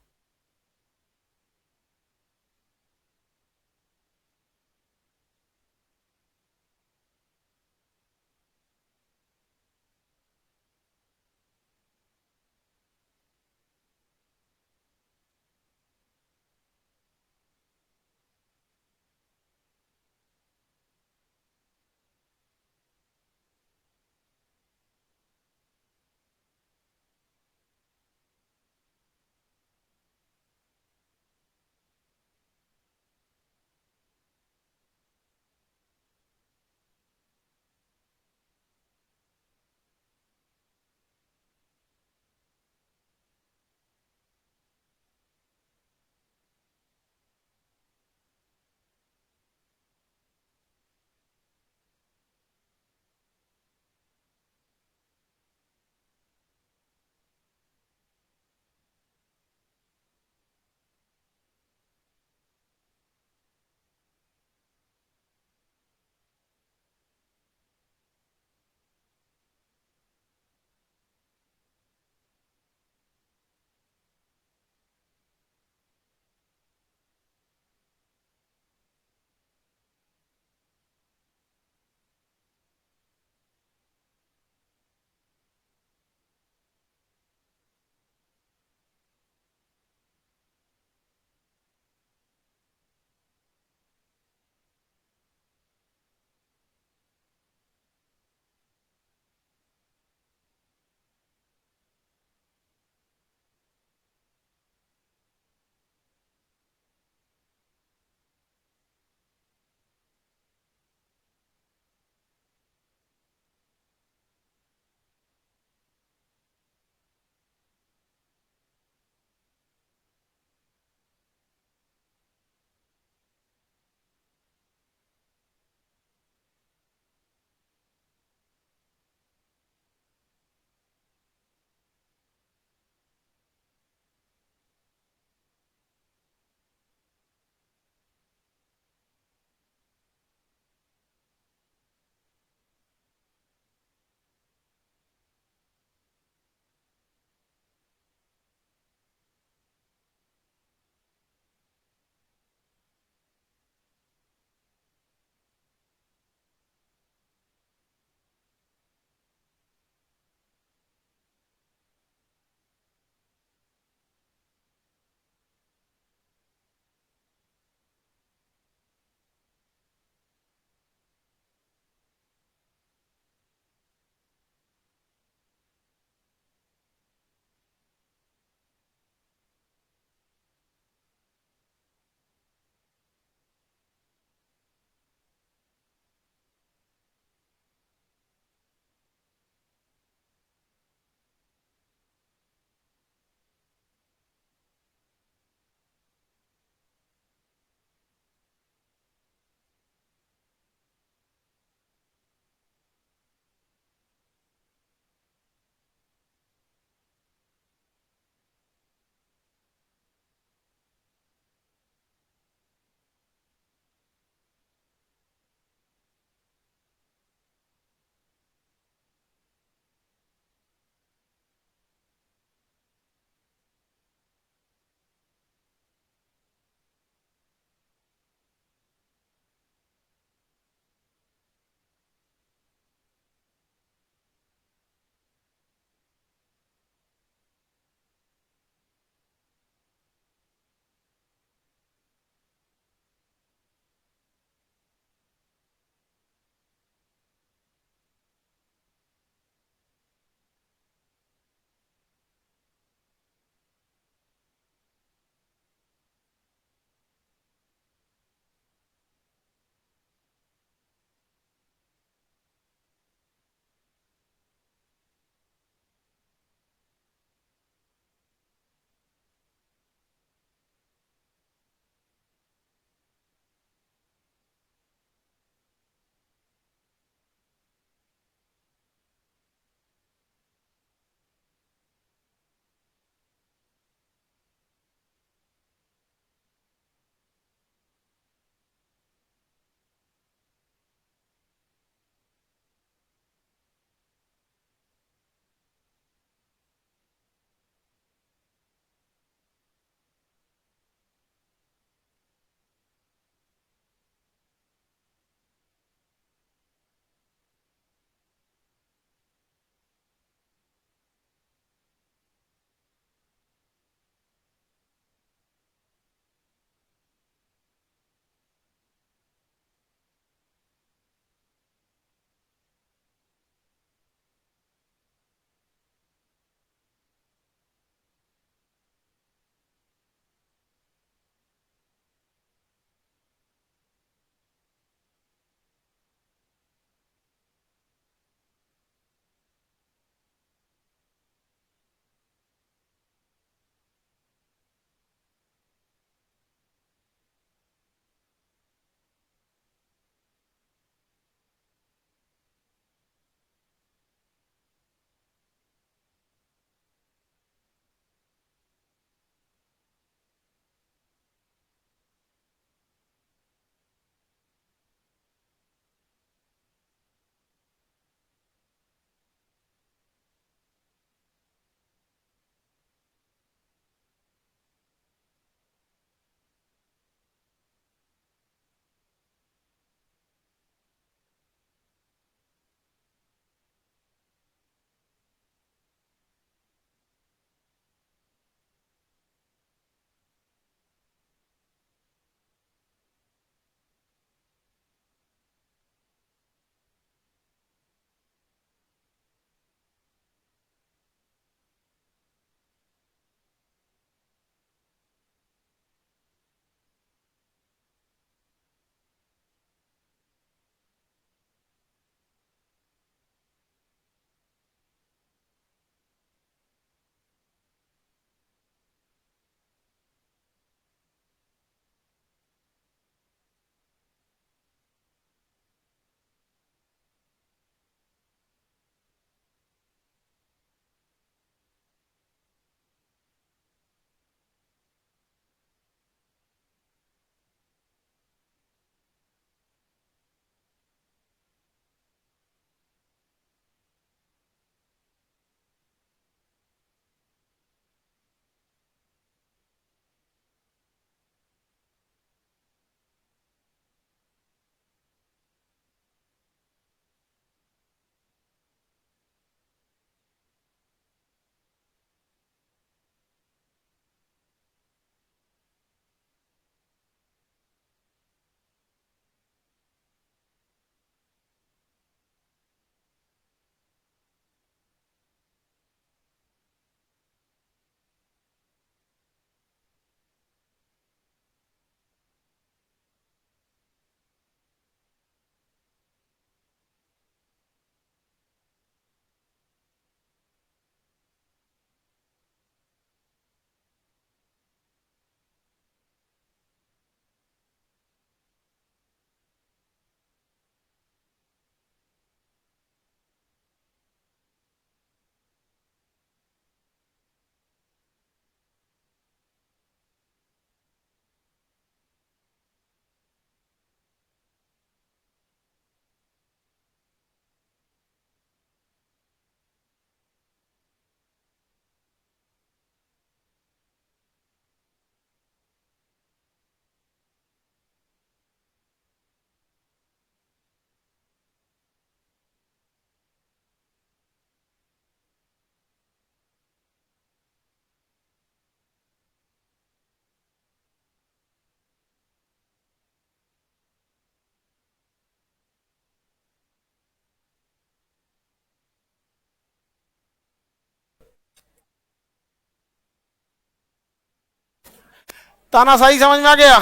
तानाशाही समझ में आ गया?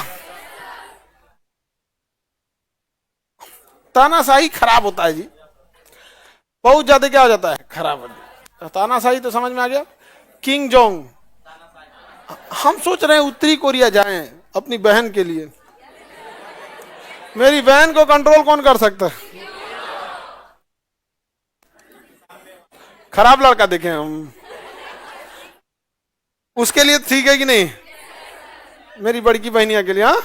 तानाशाही खराब होता है जी, बहुत ज्यादा क्या हो जाता है, खराब हो जाता है। तानाशाही तो समझ में आ गया। किंग जोंग, हम सोच रहे हैं उत्तरी कोरिया जाएं अपनी बहन के लिए। मेरी बहन को कंट्रोल कौन कर सकता है? खराब लड़का देखें हम, उसके लिए ठीक है कि नहीं? मेरी बड़की बहनिया के लिए। हाँ,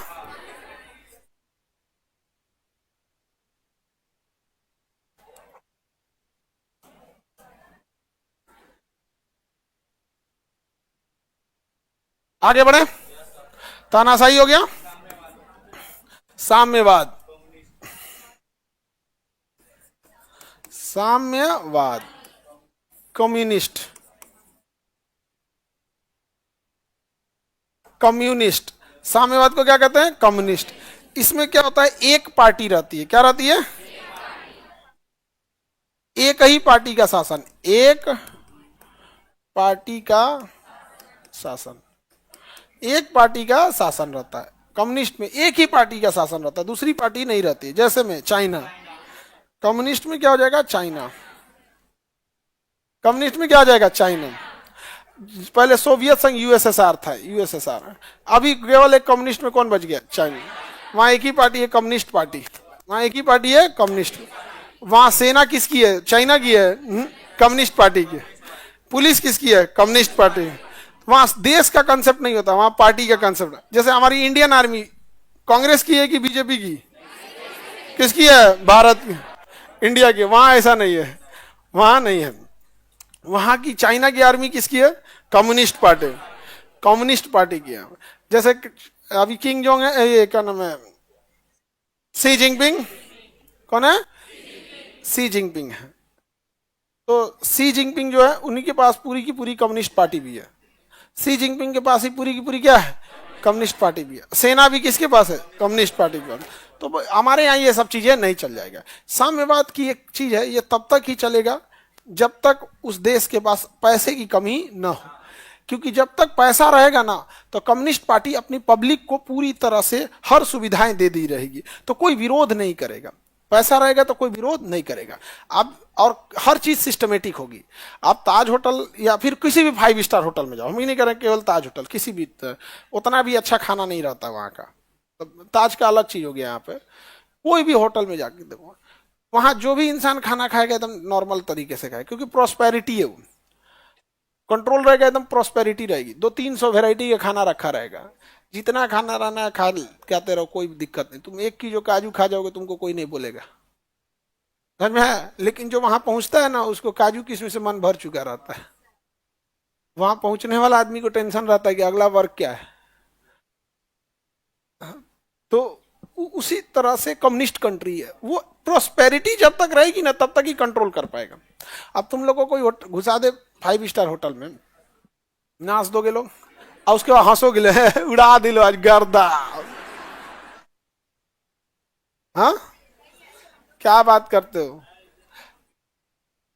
आगे बढ़े। तानाशाही हो गया। साम्यवाद, साम्यवाद, कम्युनिस्ट, कम्युनिस्ट, साम्यवाद को क्या कहते हैं? कम्युनिस्ट। इसमें क्या होता है, एक पार्टी रहती है। क्या रहती है? एक ही पार्टी का शासन, एक पार्टी का शासन, एक पार्टी का शासन रहता है। कम्युनिस्ट में एक ही पार्टी का शासन रहता है, दूसरी पार्टी नहीं रहती। जैसे में चाइना, कम्युनिस्ट में क्या हो जाएगा? चाइना। कम्युनिस्ट में क्या हो जाएगा? चाइना। पहले सोवियत संघ यूएसएसआर था, यूएसएसआर। अभी केवल एक कम्युनिस्ट में कौन बच गया? चाइना। वहां एक ही पार्टी है, कम्युनिस्ट पार्टी। वहां एक ही पार्टी है, कम्युनिस्ट। वहां सेना किसकी है? चाइना की है, कम्युनिस्ट पार्टी की। पुलिस किसकी है? Communist party. वहां देश का कंसेप्ट नहीं होता, वहां पार्टी का कंसेप्ट। जैसे हमारी इंडियन आर्मी कांग्रेस की है कि बीजेपी की? किसकी है? भारत की, इंडिया की। वहां ऐसा नहीं है, वहां नहीं है। वहां की चाइना की आर्मी किसकी है? कम्युनिस्ट पार्टी, कम्युनिस्ट पार्टी की है। जैसे अभी किंग जोंग है, ये क्या नाम है, सी जिनपिंग। कौन है? सी जिनपिंग है। तो सी जिनपिंग जो है, उन्हीं के पास पूरी की पूरी कम्युनिस्ट पार्टी भी है। सी जिनपिंग के पास ही पूरी की पूरी क्या है? कम्युनिस्ट पार्टी भी है। सेना भी किसके पास है? कम्युनिस्ट पार्टी के पास। तो हमारे यहाँ ये सब चीजें नहीं चल जाएगा। साम्यवाद की एक चीज है, ये तब तक ही चलेगा जब तक उस देश के पास पैसे की कमी न हो। क्योंकि जब तक पैसा रहेगा ना, तो कम्युनिस्ट पार्टी अपनी पब्लिक को पूरी तरह से हर सुविधाएं दे दी रहेगी, तो कोई विरोध नहीं करेगा। पैसा रहेगा तो कोई विरोध नहीं करेगा। आप और हर चीज सिस्टमेटिक होगी। आप ताज होटल या फिर किसी भी 5 स्टार होटल में जाओ, हम ही नहीं करें केवल ताज होटल, किसी भी उतना भी अच्छा खाना नहीं रहता वहां का। तो ताज का अलग चीज हो गया। यहाँ पे कोई भी होटल में जाके देखो, वहां जो भी इंसान खाना खाएगा एकदम नॉर्मल तरीके से खाएगा, क्योंकि प्रॉस्पेरिटी है वो। कंट्रोल रहेगा, एकदम प्रॉस्पेरिटी रहेगी। 200-300 वेराइटी का खाना रखा रहेगा। जितना खाना रहना खा खाते रहो, कोई दिक्कत नहीं। तुम 1 किलो काजू खा जाओगे, तुमको कोई नहीं बोलेगा, समझ में है। लेकिन जो वहां पहुंचता है ना, उसको काजू किशमिश से मन भर चुका रहता है। वहां पहुंचने वाला आदमी को टेंशन रहता है कि अगला वर्क क्या है। तो उसी तरह से कम्युनिस्ट कंट्री है वो। प्रोस्पेरिटी जब तक रहेगी ना, तब तक ही कंट्रोल कर पाएगा। अब तुम लोगों को कोई घुसा दे 5 स्टार होटल में, नाच दोगे लोग, और उसके बाद हंसोगे ले उड़ा दिलो आज गर्दा। हाँ, क्या बात करते हो।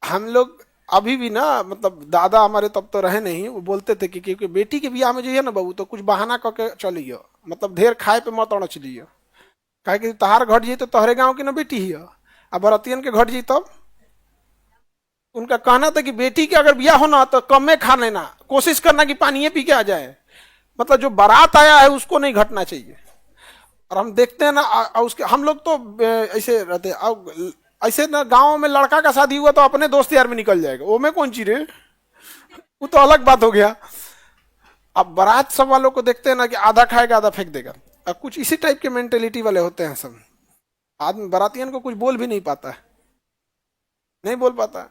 हम लोग अभी भी ना, मतलब दादा हमारे तब तो रहे नहीं, वो बोलते थे कि क्योंकि बेटी के बियाह में जो है ना बहू, तो कुछ बहाना करके चलियो, मतलब ढेर खाए पे मत अड़ चलियो। काहे कि तहार घट जी तो तोहरे गांव की ना बेटी ही है, अब बरतियन के घट जी तब। उनका कहना था कि बेटी के अगर बियाह होना तो कम में खा लेना, कोशिश करना कि पानी पी के आ जाए। मतलब जो बारात आया है उसको नहीं घटना चाहिए। और हम देखते हैं ना, उसके हम लोग तो ऐसे रहते। अब ऐसे ना गांव में लड़का का शादी हुआ तो अपने दोस्त यार में निकल जाएगा, वो में कौन चीज है, वो तो अलग बात हो गया। अब बारात सब वालों को देखते हैं ना कि आधा खाएगा आधा फेंक देगा। अब कुछ इसी टाइप के मेंटेलिटी वाले होते हैं सब। आदमी बारातियन को कुछ बोल भी नहीं पाता है, नहीं बोल पाता।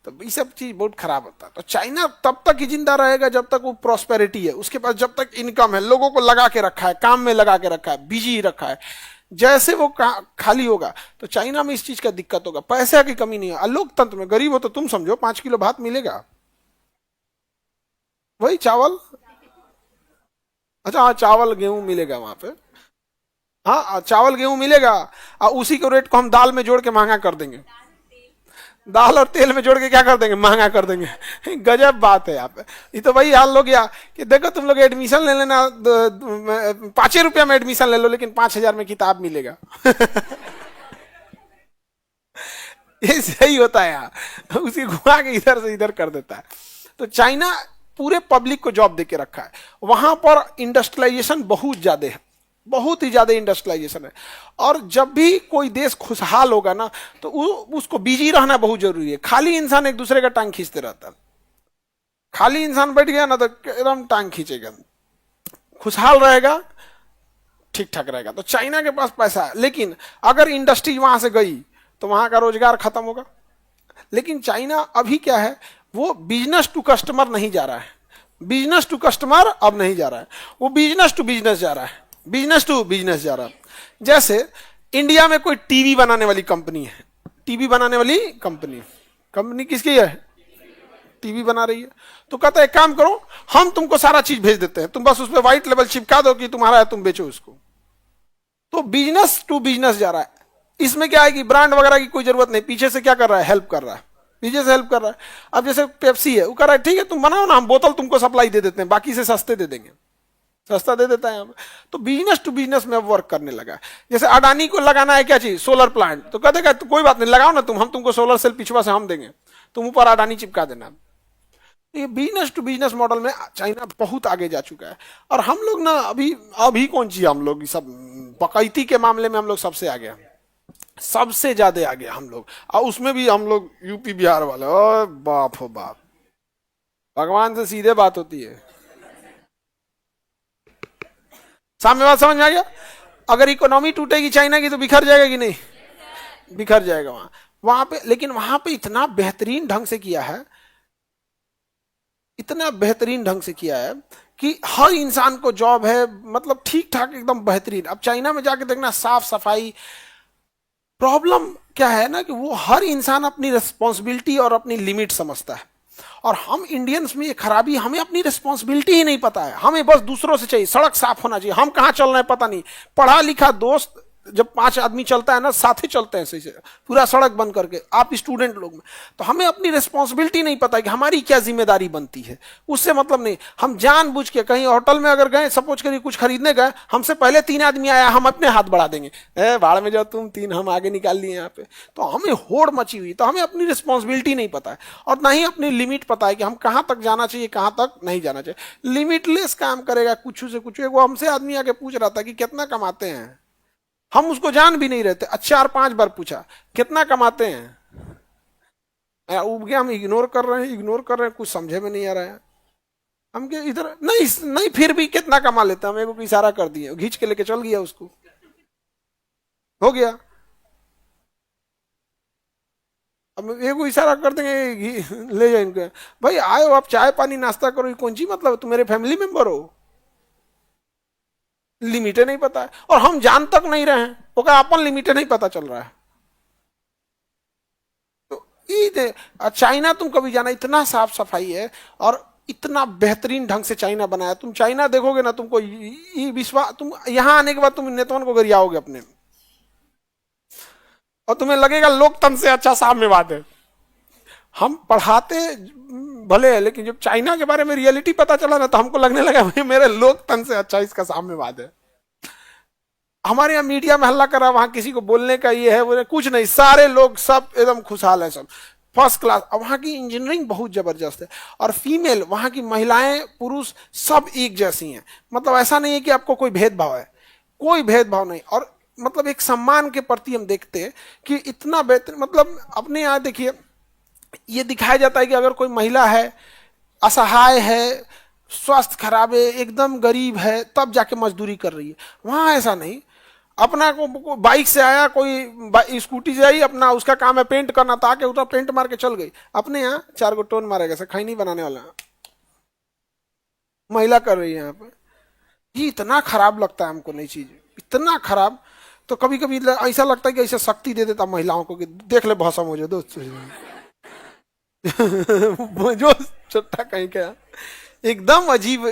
तो ये सब चीज बहुत खराब होता है। तो चाइना तब तक ही जिंदा रहेगा जब तक वो प्रॉस्पेरिटी है, उसके पास जब तक इनकम है, लोगों को लगा के रखा है, काम में लगा के रखा है, बिजी रखा है। जैसे वो खाली होगा तो चाइना में इस चीज का दिक्कत होगा। पैसे की कमी नहीं है। लोकतंत्र में गरीब हो तो तुम समझो 5 किलो भात मिलेगा, वही चावल। अच्छा हाँ, चावल गेहूं मिलेगा वहां पे। हाँ, चावल गेहूं मिलेगा, और उसी के रेट को हम दाल में जोड़ के महंगा कर देंगे। दाल और तेल में जोड़ के क्या कर देंगे, महंगा कर देंगे। गजब बात है यहाँ पे। ये तो वही हाल हो गया कि देखो तुम लोग एडमिशन ले लेना, 5 रुपया में एडमिशन ले लो, लेकिन 5,000 में किताब मिलेगा। ये सही होता है यार, उसी घुमा के इधर से इधर कर देता है। तो चाइना पूरे पब्लिक को जॉब देके रखा है, वहां पर इंडस्ट्रियलाइजेशन बहुत ज्यादा है, बहुत ही ज्यादा इंडस्ट्रियलाइजेशन है। और जब भी कोई देश खुशहाल होगा ना, तो उसको बिजी रहना बहुत जरूरी है। खाली इंसान एक दूसरे का टांग खींचते रहता है, खाली इंसान बैठ गया ना तो एकदम टांग खींचेगा। खुशहाल रहेगा, ठीक ठाक रहेगा। तो चाइना के पास पैसा है, लेकिन अगर इंडस्ट्री वहां से गई तो वहां का रोजगार खत्म होगा। लेकिन चाइना अभी क्या है, वो बिजनेस टू कस्टमर नहीं जा रहा है, बिजनेस टू कस्टमर अब नहीं जा रहा है, वो बिजनेस टू बिजनेस जा रहा है, बिजनेस टू बिजनेस जा रहा है। जैसे इंडिया में कोई टीवी बनाने वाली कंपनी है, टीवी बनाने वाली कंपनी, कंपनी किसकी है, टीवी बना रही है। तो कहता है एक काम करो, हम तुमको सारा चीज भेज देते हैं, तुम बस उस पर व्हाइट लेबल चिपका दो कि तुम्हारा है, तुम बेचो उसको। तो बिजनेस टू बिजनेस जा रहा है। इसमें क्या है कि ब्रांड वगैरह की कोई जरूरत नहीं, पीछे से क्या कर रहा है, हेल्प कर रहा है, पीछे से हेल्प कर रहा है। अब जैसे पेप्सी है, वो कह रहा है ठीक है तुम बनाओ ना, हम बोतल तुमको सप्लाई दे देते हैं, बाकी से सस्ते दे देंगे, सस्ता दे देता है। तो बिजनेस टू बिजनेस में वर्क करने लगा। जैसे अडानी को लगाना है क्या चीज, सोलर प्लांट, तो कहते तो कोई बात नहीं, लगाओ ना तुम, हम तुमको सोलर सेल पिछवा से हम देंगे, तुम ऊपर अडानी चिपका देना। ये बिजनेस टू बिजनेस मॉडल में चाइना बहुत आगे जा चुका है। और हम लोग ना अभी अभी कौन सी, हम लोग सब बकैती के मामले में हम लोग सबसे आगे हैं, सबसे ज्यादा आगे हम लोग। और उसमें भी हम लोग यूपी बिहार वाले, ओ बाप हो बाप, भगवान से सीधे बात होती है। सामने बात समझ में आ गया। अगर इकोनॉमी टूटेगी चाइना की तो बिखर जाएगा कि नहीं, बिखर जाएगा वहां वहां पे। लेकिन वहां पे इतना बेहतरीन ढंग से किया है, इतना बेहतरीन ढंग से किया है कि हर इंसान को जॉब है, मतलब ठीक ठाक एकदम बेहतरीन। अब चाइना में जाके देखना, साफ सफाई। प्रॉब्लम क्या है ना कि वो हर इंसान अपनी रिस्पॉन्सिबिलिटी और अपनी लिमिट समझता है। और हम इंडियंस में ये खराबी, हमें अपनी रिस्पॉन्सिबिलिटी ही नहीं पता है, हमें बस दूसरों से चाहिए, सड़क साफ होना चाहिए, हम कहाँ चल रहे हैं पता नहीं। पढ़ा लिखा दोस्त जब 5 आदमी चलता है ना, साथ ही चलते हैं सही से, पूरा सड़क बंद करके, आप स्टूडेंट लोग में। तो हमें अपनी रिस्पॉन्सिबिलिटी नहीं पता है कि हमारी क्या जिम्मेदारी बनती है, उससे मतलब नहीं। हम जानबूझ के कहीं होटल में अगर गए, सपोज करिए कुछ खरीदने गए, हमसे पहले 3 आदमी आया, हम अपने हाथ बढ़ा देंगे, भाड़ में जाओ तुम 3, हम आगे निकाल लिए यहाँ पे। तो हमें होड़ मची हुई, तो हमें अपनी रिस्पॉन्सिबिलिटी नहीं पता है, और ना ही अपनी लिमिट पता है कि हम कहाँ तक जाना चाहिए, कहाँ तक नहीं जाना चाहिए। लिमिटलेस काम करेगा, कुछ से कुछ। वो हमसे आदमी आके पूछ रहा था कि कितना कमाते हैं, हम उसको जान भी नहीं रहते, 4-5 बार पूछा कितना कमाते हैं, उब गया। हम इग्नोर कर रहे हैं, इग्नोर कर रहे हैं, कुछ समझे में नहीं आ रहा है। हम के इधर नहीं नहीं, फिर भी कितना कमा लेते हैं, हम एक इशारा कर दिए, घींच के लेके चल गया उसको, हो गया। अब एक इशारा कर देंगे, ले जाए इनको, भाई आयो आप चाय पानी नाश्ता करो, कौन सी मतलब तुम मेरे फैमिली मेंबर हो। लिमिटे नहीं पता है, और हम जान तक नहीं रहे हैं, वो क्या अपन लिमिटे नहीं पता चल रहा है। तो चाइना तुम कभी जाना, इतना साफ सफाई है और इतना बेहतरीन ढंग से चाइना बनाया। तुम चाइना देखोगे ना, तुमको विश्वास, तुम यहां आने के बाद तुम नेतवन को गरियाओगे अपने, और तुम्हें लगेगा लोकतंत्र से अच्छा साम्यवाद है। हम पढ़ाते भले है, लेकिन जब चाइना के बारे में रियलिटी पता चला ना, तो हमको लगने लगा भाई मेरे लोकतंत्र से अच्छा इसका साम्यवाद है। हमारे यहाँ मीडिया में हल्ला करा, वहां किसी को बोलने का ये है वो कुछ नहीं, सारे लोग सब एकदम खुशहाल है, सब फर्स्ट क्लास। और वहां की इंजीनियरिंग बहुत जबरदस्त है, और फीमेल वहां की महिलाएं पुरुष सब एक जैसी हैं। मतलब ऐसा नहीं है कि आपको कोई भेदभाव है, कोई भेदभाव नहीं। और मतलब एक सम्मान के प्रति हम देखते हैं कि इतना बेहतर, मतलब अपने यहाँ देखिए, ये दिखाया जाता है कि अगर कोई महिला है, असहाय है, स्वास्थ्य खराब है, एकदम गरीब है, तब जाके मजदूरी कर रही है। वहां ऐसा नहीं, अपना को बाइक से आया, कोई स्कूटी से आई, अपना उसका काम है पेंट करना, ताकि उतना पेंट मार के चल गई। अपने यहाँ 4 गो टोन मारेगा, खैनी नहीं बनाने वाला महिला कर रही है यहाँ पे। ये इतना खराब लगता है हमको, नई चीज इतना खराब। तो कभी कभी ऐसा लगता है कि ऐसा शक्ति दे देता महिलाओं को कि देख ले भौसम हो जाए दोस्त। जो छोटा कहीं क्या, एकदम अजीब।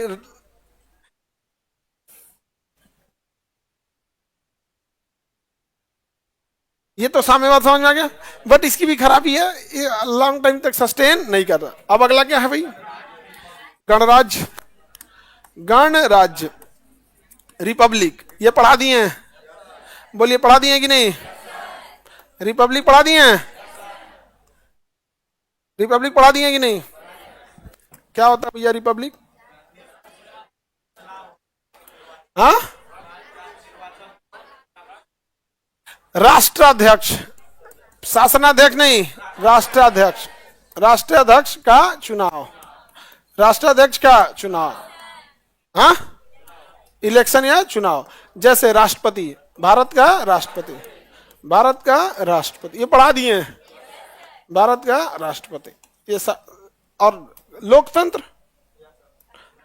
ये तो साम्यवाद समझ में आ गया, बट इसकी भी खराबी है, ये लॉन्ग टाइम तक सस्टेन नहीं कर रहा। अब अगला क्या है भाई, गणराज्य, गणराज्य, रिपब्लिक, ये पढ़ा दिए हैं, बोलिए पढ़ा दिए हैं कि नहीं, रिपब्लिक पढ़ा दिए हैं, रिपब्लिक पढ़ा दिए हैं कि नहीं, क्या होता है भैया रिपब्लिक, हाँ, राष्ट्राध्यक्ष, शासनाध्यक्ष नहीं, राष्ट्राध्यक्ष, राष्ट्राध्यक्ष का चुनाव, राष्ट्राध्यक्ष का चुनाव, हाँ, इलेक्शन या चुनाव, जैसे राष्ट्रपति, भारत का राष्ट्रपति, भारत का राष्ट्रपति, ये पढ़ा दिए हैं, भारत का राष्ट्रपति, ये और लोकतंत्र,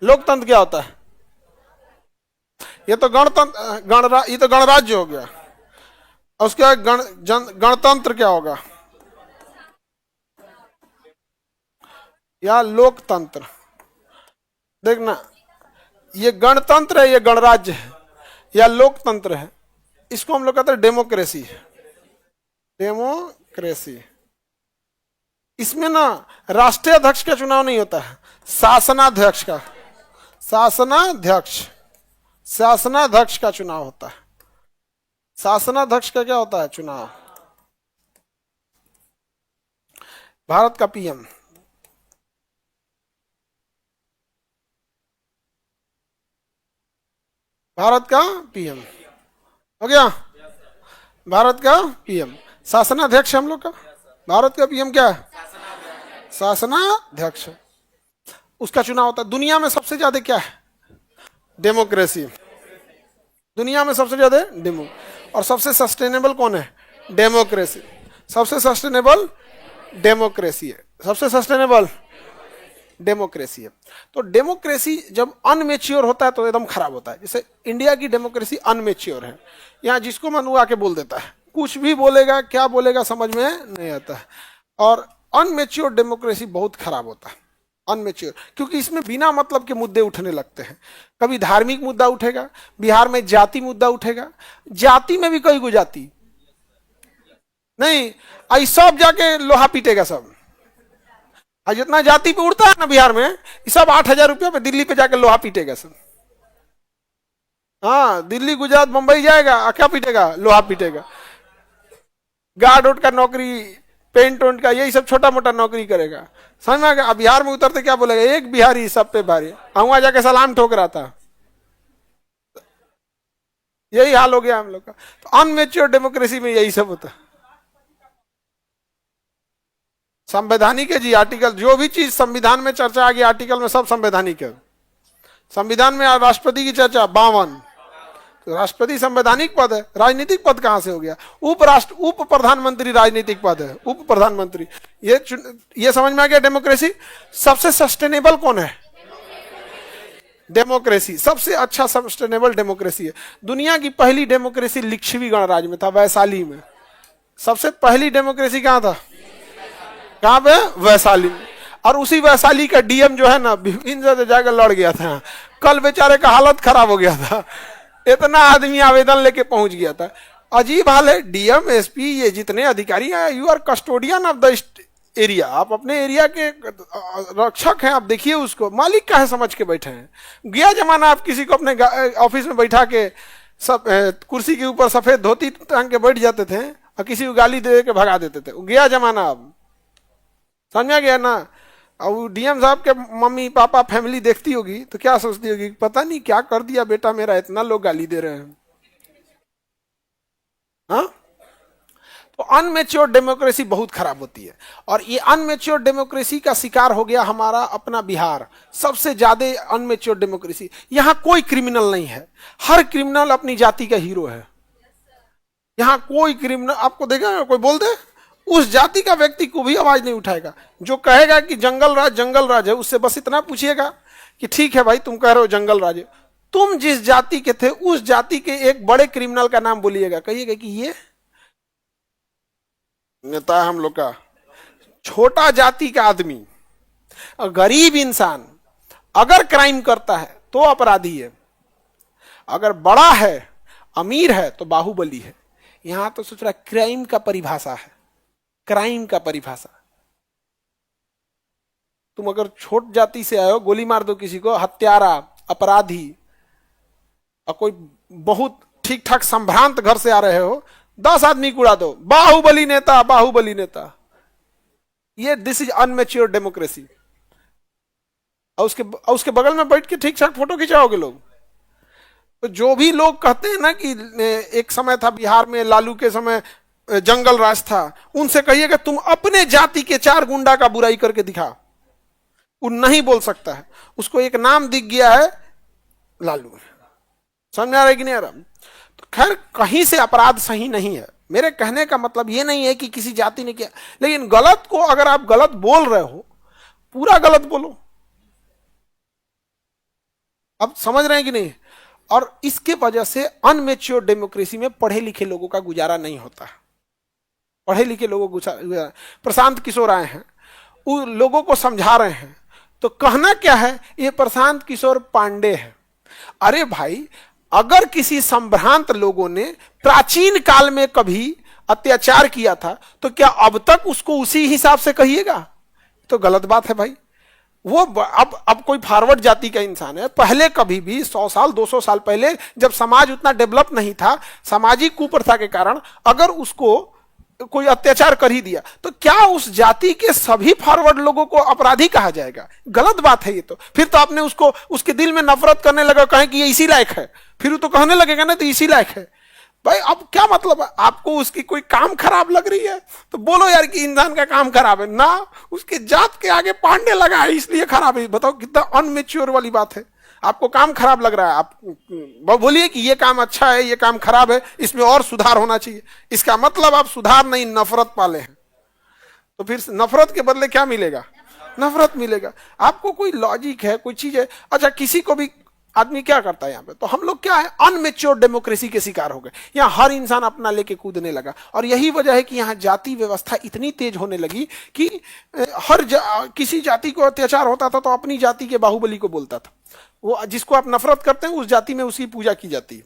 लोकतंत्र क्या होता है, ये तो गणतंत्र, ये तो गणराज्य हो गया, और उसके बाद गणतंत्र क्या होगा, या लोकतंत्र, देखना ये गणतंत्र है, ये गणराज्य है, या लोकतंत्र है, इसको हम लोग कहते हैं डेमोक्रेसी, डेमोक्रेसी। इसमें ना राष्ट्रीय अध्यक्ष का चुनाव नहीं होता है, शासनाध्यक्ष का, शासनाध्यक्ष, शासनाध्यक्ष का चुनाव होता है, शासनाध्यक्ष का क्या होता है चुनाव, भारत का पीएम, भारत का पीएम हो गया, भारत का पीएम, शासनाध्यक्ष हम लोग का, भारत का पीएम क्या है, शासनाध्यक्ष, उसका चुनाव होता है। दुनिया में सबसे ज्यादा क्या है, डेमोक्रेसी, दुनिया में सबसे ज्यादा डेमो, और सबसे सस्टेनेबल कौन है, डेमोक्रेसी, सबसे सस्टेनेबल डेमोक्रेसी है, सबसे सस्टेनेबल डेमोक्रेसी है। तो डेमोक्रेसी जब अनमेच्योर होता है तो एकदम खराब होता है, जैसे इंडिया की डेमोक्रेसी अनमेच्योर है, यहाँ जिसको मन वो आके बोल देता है, कुछ भी बोलेगा, क्या बोलेगा समझ में नहीं आता है, और अनमेच्योर डेमोक्रेसी बहुत खराब होता है, अनमेच्योर, क्योंकि इसमें बिना मतलब के मुद्दे उठने लगते हैं, कभी धार्मिक मुद्दा उठेगा, बिहार में जाति मुद्दा उठेगा, जाति में भी कई गो जाति नहीं, आई सब जाके लोहा पीटेगा सब, आज जितना जाति पे उड़ता है ना बिहार में, ये सब 8,000 रुपया पे दिल्ली पे जाके लोहा पीटेगा सब, हाँ, दिल्ली गुजरात मुंबई जाएगा, क्या पीटेगा, लोहा पीटेगा, गार्ड उठ का नौकरी, पेंट वेंट का, यही सब छोटा मोटा नौकरी करेगा, समझ में आ गया। बिहार में उतरते क्या बोलेगा, एक बिहारी सब पे भारी, वहां जाके सलाम ठोक रहा था, यही हाल हो गया हम लोग का। तो अनमेच्योर डेमोक्रेसी में यही सब होता है। संवैधानिक है जी, आर्टिकल, जो भी चीज संविधान में चर्चा आ गई आर्टिकल में सब संवैधानिक है। संविधान में राष्ट्रपति की चर्चा 52, तो राष्ट्रपति संवैधानिक पद है, राजनीतिक पद कहां से हो गया, उप प्रधानमंत्री राजनीतिक पद है, उप प्रधानमंत्री, ये समझ में आ गया। डेमोक्रेसी सबसे सस्टेनेबल कौन है, डेमोक्रेसी सबसे अच्छा सस्टेनेबल डेमोक्रेसी है। दुनिया की पहली डेमोक्रेसी लिच्छवी गणराज्य में था, वैशाली में, सबसे पहली डेमोक्रेसी कहां था, कहां पे, वैशाली में, और उसी वैशाली का डीएम जो है ना विभिन्न से जाकर लड़ गया था, कल बेचारे का हालत खराब हो गया था, इतना आदमी आवेदन लेके पहुंच गया था। अजीब हाल है, डीएम एसपी ये जितने अधिकारी हैं, you are custodian of the area, आप अपने एरिया के रक्षक हैं, आप देखिए उसको, मालिक का है समझ के बैठे हैं। गया जमाना आप किसी को अपने ऑफिस में बैठा के सब कुर्सी के ऊपर सफेद धोती टांग के बैठ जाते थे और किसी को गाली दे के भगा देते थे, गया जमाना अब, समझा गया ना। और डीएम साहब के मम्मी पापा फैमिली देखती होगी तो क्या सोचती होगी, पता नहीं क्या कर दिया बेटा मेरा, इतना लोग गाली दे रहे हैं, हाँ। तो अनमेच्योर डेमोक्रेसी बहुत खराब होती है, और ये अनमेच्योर डेमोक्रेसी का शिकार हो गया हमारा अपना बिहार, सबसे ज्यादा अनमेच्योर डेमोक्रेसी। यहां कोई क्रिमिनल नहीं है, हर क्रिमिनल अपनी जाति का हीरो है। यहां कोई क्रिमिनल आपको देखा कोई बोल दे, उस जाति का व्यक्ति को भी आवाज नहीं उठाएगा। जो कहेगा कि जंगल राज है, उससे बस इतना पूछिएगा कि ठीक है भाई तुम कह रहे हो जंगल राज है, तुम जिस जाति के थे उस जाति के एक बड़े क्रिमिनल का नाम बोलिएगा, कहिएगा कि ये नेता है हम लोग का। छोटा जाति का आदमी, गरीब इंसान अगर क्राइम करता है तो अपराधी है, अगर बड़ा है अमीर है तो बाहुबली है। यहां तो सोच रहा क्राइम का परिभाषा है, क्राइम का परिभाषा। तुम अगर छोट जाति से आए हो, गोली मार दो किसी को, हत्यारा, अपराधी, और कोई बहुत ठीक ठाक संभ्रांत घर से आ रहे हो, 10 आदमी को उड़ा दो, बाहुबली नेता, बाहुबली नेता। ये दिस इज अनमेच्योर डेमोक्रेसी। और उसके बगल में बैठ के ठीक ठाक फोटो खिंचाओगे लोग। तो जो भी लोग कहते हैं ना कि एक समय था बिहार में, लालू के समय जंगल राज था, उनसे कहिएगा तुम अपने जाति के 4 गुंडा का बुराई करके दिखा, वो नहीं बोल सकता है। उसको एक नाम दिख गया है लालू। समझ आ रहा है कि नहीं आ रहा? तो खैर, कहीं से अपराध सही नहीं है। मेरे कहने का मतलब ये नहीं है कि किसी जाति ने किया, लेकिन गलत को अगर आप गलत बोल रहे हो, पूरा गलत बोलो। अब समझ रहे हैं कि नहीं? और इसके वजह से अनमेच्योर डेमोक्रेसी में पढ़े लिखे लोगों का गुजारा नहीं होता। पढ़े लिखे लोगों को गुजारा। प्रशांत किशोर आए हैं, उन लोगों को समझा रहे हैं, तो कहना क्या है, ये प्रशांत किशोर पांडे है। अरे भाई, अगर किसी संभ्रांत लोगों ने प्राचीन काल में कभी अत्याचार किया था, तो क्या अब तक उसको उसी हिसाब से कहिएगा? तो गलत बात है भाई। वो अब कोई फॉरवर्ड जाति का इंसान है, पहले कभी भी 100 साल 200 साल पहले, जब समाज उतना डेवलप नहीं था, सामाजिक कुप्रथा के कारण अगर उसको कोई अत्याचार कर ही दिया, तो क्या उस जाति के सभी फॉरवर्ड लोगों को अपराधी कहा जाएगा? गलत बात है ये। तो फिर तो आपने उसको, उसके दिल में नफरत करने लगा, कहें कि ये इसी लायक है, फिर तो कहने लगेगा ना तो इसी लायक है। भाई अब क्या मतलब है? आपको उसकी कोई काम खराब लग रही है तो बोलो यार कि इंसान का काम खराब है ना, उसके जात के आगे पांडे लगा है इसलिए खराब है। बताओ कितना अनमेच्योर वाली बात है। आपको काम खराब लग रहा है, आप बोलिए कि ये काम अच्छा है, ये काम खराब है, इसमें और सुधार होना चाहिए। इसका मतलब आप सुधार नहीं, नफरत पाले हैं। तो फिर नफरत के बदले क्या मिलेगा? नफरत मिलेगा। आपको कोई लॉजिक है, कोई चीज है? अच्छा, किसी को भी आदमी क्या करता है यहाँ पे? तो हम लोग क्या है, अनमेच्योर डेमोक्रेसी के शिकार हो गए। यहाँ हर इंसान अपना लेके कूदने लगा, और यही वजह है कि यहाँ जाति व्यवस्था इतनी तेज होने लगी कि किसी जाति को अत्याचार होता था तो अपनी जाति के बाहुबली को बोलता था। वो जिसको आप नफरत करते हैं, उस जाति में उसकी पूजा की जाती है।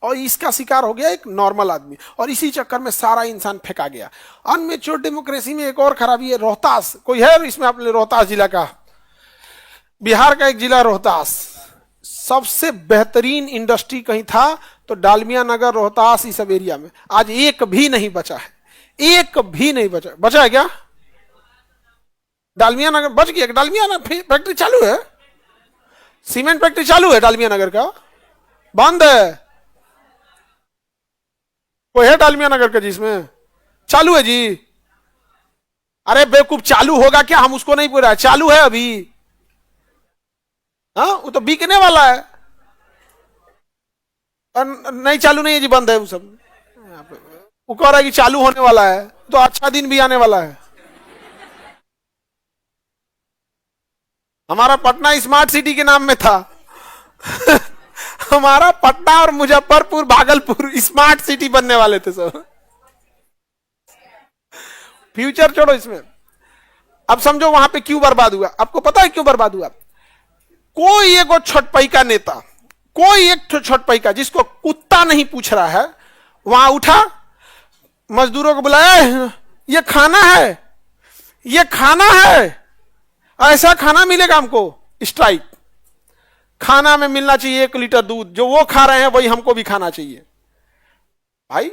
और इसका शिकार हो गया एक नॉर्मल आदमी, और इसी चक्कर में सारा इंसान फेंका गया। अनमेच्योर डेमोक्रेसी में एक और खराबी है, रोहतास। कोई है इसमें अपने रोहतास जिला का? बिहार का एक जिला रोहतास, सबसे बेहतरीन इंडस्ट्री कहीं था तो डालमिया नगर, रोहतास, इस सब एरिया में आज एक भी नहीं बचा है। एक भी नहीं बचा। बचा है क्या? डालमिया नगर बच गया? डालमिया नगर फैक्ट्री चालू है, सीमेंट फैक्ट्री चालू है डालमिया नगर का, बंद है? कोई है डालमिया नगर का जिसमें चालू है जी? अरे बेवकूफ, चालू होगा क्या? हम उसको नहीं पूरा, चालू है अभी। हाँ, वो तो बिकने वाला है। नहीं, चालू नहीं है जी, बंद है वो सब। वो कह रहा है कि चालू होने वाला है, तो अच्छा दिन भी आने वाला है। हमारा पटना स्मार्ट सिटी के नाम में था। हमारा पटना और मुजफ्फरपुर, भागलपुर स्मार्ट सिटी बनने वाले थे सब। फ्यूचर छोड़ो इसमें। अब समझो वहां पे क्यों बर्बाद हुआ। आपको पता है क्यों बर्बाद हुआ? कोई एक छटपई का नेता, कोई एक छटपई का, जिसको कुत्ता नहीं पूछ रहा है, वहां उठा, मजदूरों को बुलाया, ये खाना है, ये खाना है, ऐसा खाना मिलेगा हमको, स्ट्राइक। खाना में मिलना चाहिए 1 लीटर दूध, जो वो खा रहे हैं वही हमको भी खाना चाहिए। भाई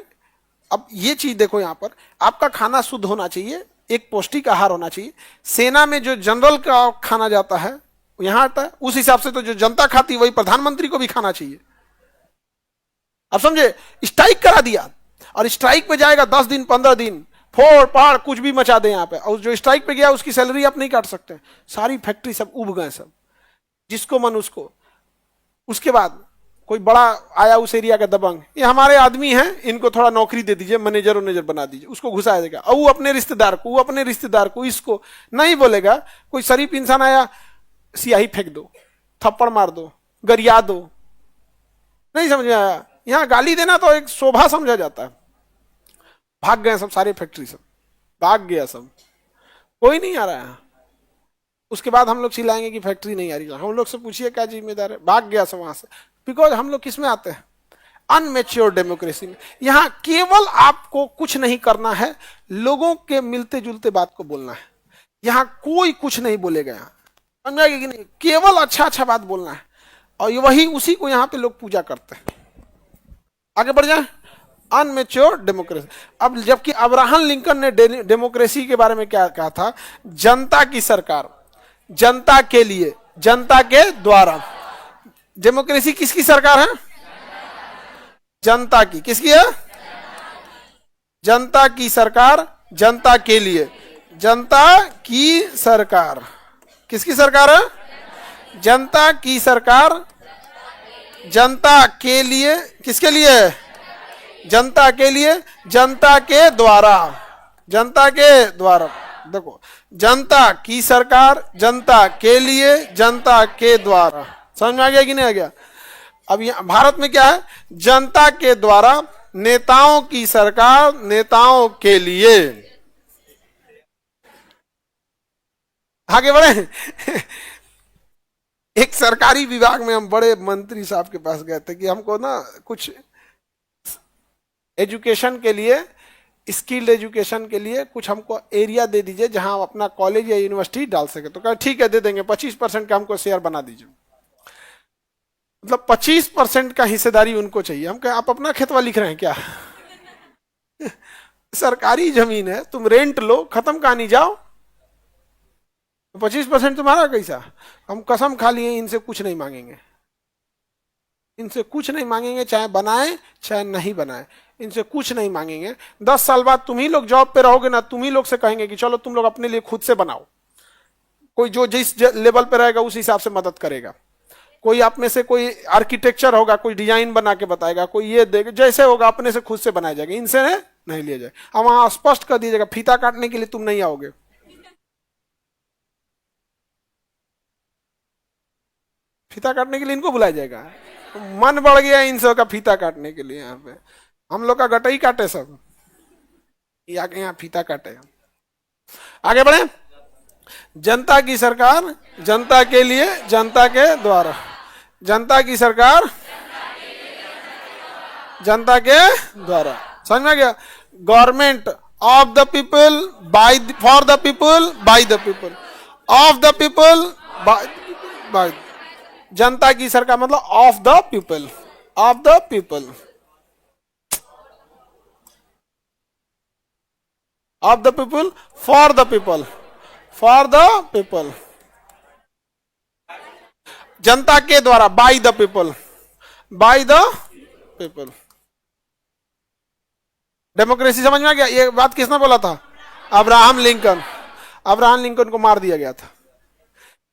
अब ये चीज देखो, यहां पर आपका खाना शुद्ध होना चाहिए, एक पौष्टिक आहार होना चाहिए। सेना में जो जनरल का खाना जाता है यहां आता है, उस हिसाब से तो जो जनता खाती है वही प्रधानमंत्री को भी खाना चाहिए। अब समझे? स्ट्राइक करा दिया, और स्ट्राइक पे जाएगा 10 दिन 15 दिन, फोड़ पाड़ कुछ भी मचा दे यहाँ पे, और जो स्ट्राइक पे गया उसकी सैलरी आप नहीं काट सकते। सारी फैक्ट्री सब उब गए, सब जिसको मन उसको। उसके बाद कोई बड़ा आया उस एरिया का दबंग, ये हमारे आदमी हैं, इनको थोड़ा नौकरी दे दीजिए, मैनेजर मैनेजर बना दीजिए, उसको घुसा देगा। और वो अपने रिश्तेदार को, वो अपने रिश्तेदार को, इसको नहीं बोलेगा। कोई शरीफ इंसान आया, सियाही फेंक दो, थप्पड़ मार दो, गरिया दो। नहीं समझ में आया? यहां गाली देना तो एक शोभा समझा जाता है। भाग गए सब, सारे फैक्ट्री सब भाग गया, सब कोई नहीं आ रहा है। उसके बाद हम लोग चिल्लाएंगे कि फैक्ट्री नहीं आ रही। हम लोग से पूछिए क्या जिम्मेदार है, भाग गया सब वहां से। बिकॉज हम लोग किस में आते हैं? अनमेच्योर डेमोक्रेसी में यहां केवल आपको कुछ नहीं करना है, लोगों के मिलते जुलते बात को बोलना है। यहां कोई कुछ नहीं बोलेगा, यहां समझाएगा कि नहीं, केवल अच्छा अच्छा बात बोलना है। और वही उसी को यहां पे लोग पूजा करते हैं। आगे बढ़ जाए, अनमेच्योर डेमोक्रेसी। अब जबकि अब्राहम लिंकन ने डेमोक्रेसी के बारे में क्या कहा था, जनता की सरकार, जनता के लिए, जनता के द्वारा। डेमोक्रेसी किसकी सरकार है? जनता की। किसकी है? जनता की सरकार, जनता के लिए, जनता की सरकार। किसकी सरकार है? जनता की सरकार, जनता के लिए। किसके लिए? जनता के लिए, जनता के द्वारा, जनता के द्वारा। देखो, जनता की सरकार, जनता के लिए, जनता के द्वारा। समझ में आ गया कि नहीं आ गया? अब यहां भारत में क्या है? जनता के द्वारा, नेताओं की सरकार, नेताओं के लिए। आगे बढ़े। एक सरकारी विभाग में हम बड़े मंत्री साहब के पास गए थे कि हमको ना कुछ एजुकेशन के लिए, स्किल्ड एजुकेशन के लिए कुछ हमको एरिया दे दीजिए जहां हम अपना कॉलेज या यूनिवर्सिटी डाल सके। तो कहा ठीक है, दे देंगे, 25% का हमको शेयर बना दीजिए। मतलब 25% का हिस्सेदारी उनको चाहिए। हम कहे आप अपना खेतवा लिख रहे हैं क्या? सरकारी जमीन है, तुम रेंट लो, खत्म कहानी, जाओ। 25% तुम्हारा कैसा? हम कसम खा लिए इनसे कुछ नहीं मांगेंगे, इनसे कुछ नहीं मांगेंगे, चाहे बनाए चाहे नहीं बनाए, इनसे कुछ नहीं मांगेंगे। 10 साल बाद तुम ही लोग जॉब पे रहोगे ना, तुम ही लोग से कहेंगे कि चलो तुम लोग अपने लिए खुद से बनाओ। कोई जो जिस लेवल पे रहेगा उस हिसाब से मदद करेगा। कोई आप में से कोई आर्किटेक्चर होगा, कोई डिजाइन बना के बताएगा, कोई ये देगा, जैसे होगा अपने से खुद से बनाया जाएगा, इनसे नहीं लिया जाए। अब वहां स्पष्ट कर दीजिएगा, फीता काटने के लिए तुम नहीं आओगे। फीता काटने के लिए इनको बुलाया जाएगा? मन बढ़ गया इन सब का फीता काटने के लिए। यहाँ पे हम लोग का गटई काटे सब, यहाँ फीता काटे। आगे बढ़े। जनता की सरकार, जनता के लिए, जनता के द्वारा। जनता की सरकार, जनता के द्वारा। समझ में आ गया? Government of the people, by, for the people, by the people, of the people, by. जनता की सरकार मतलब of the people, of the people, of the people, for the people, for the people. जनता के द्वारा, by the people, by the people. Democracy समझ में आ गया? ये बात किसने बोला था? Abraham Lincoln. अब्राहम लिंकन को मार दिया गया था।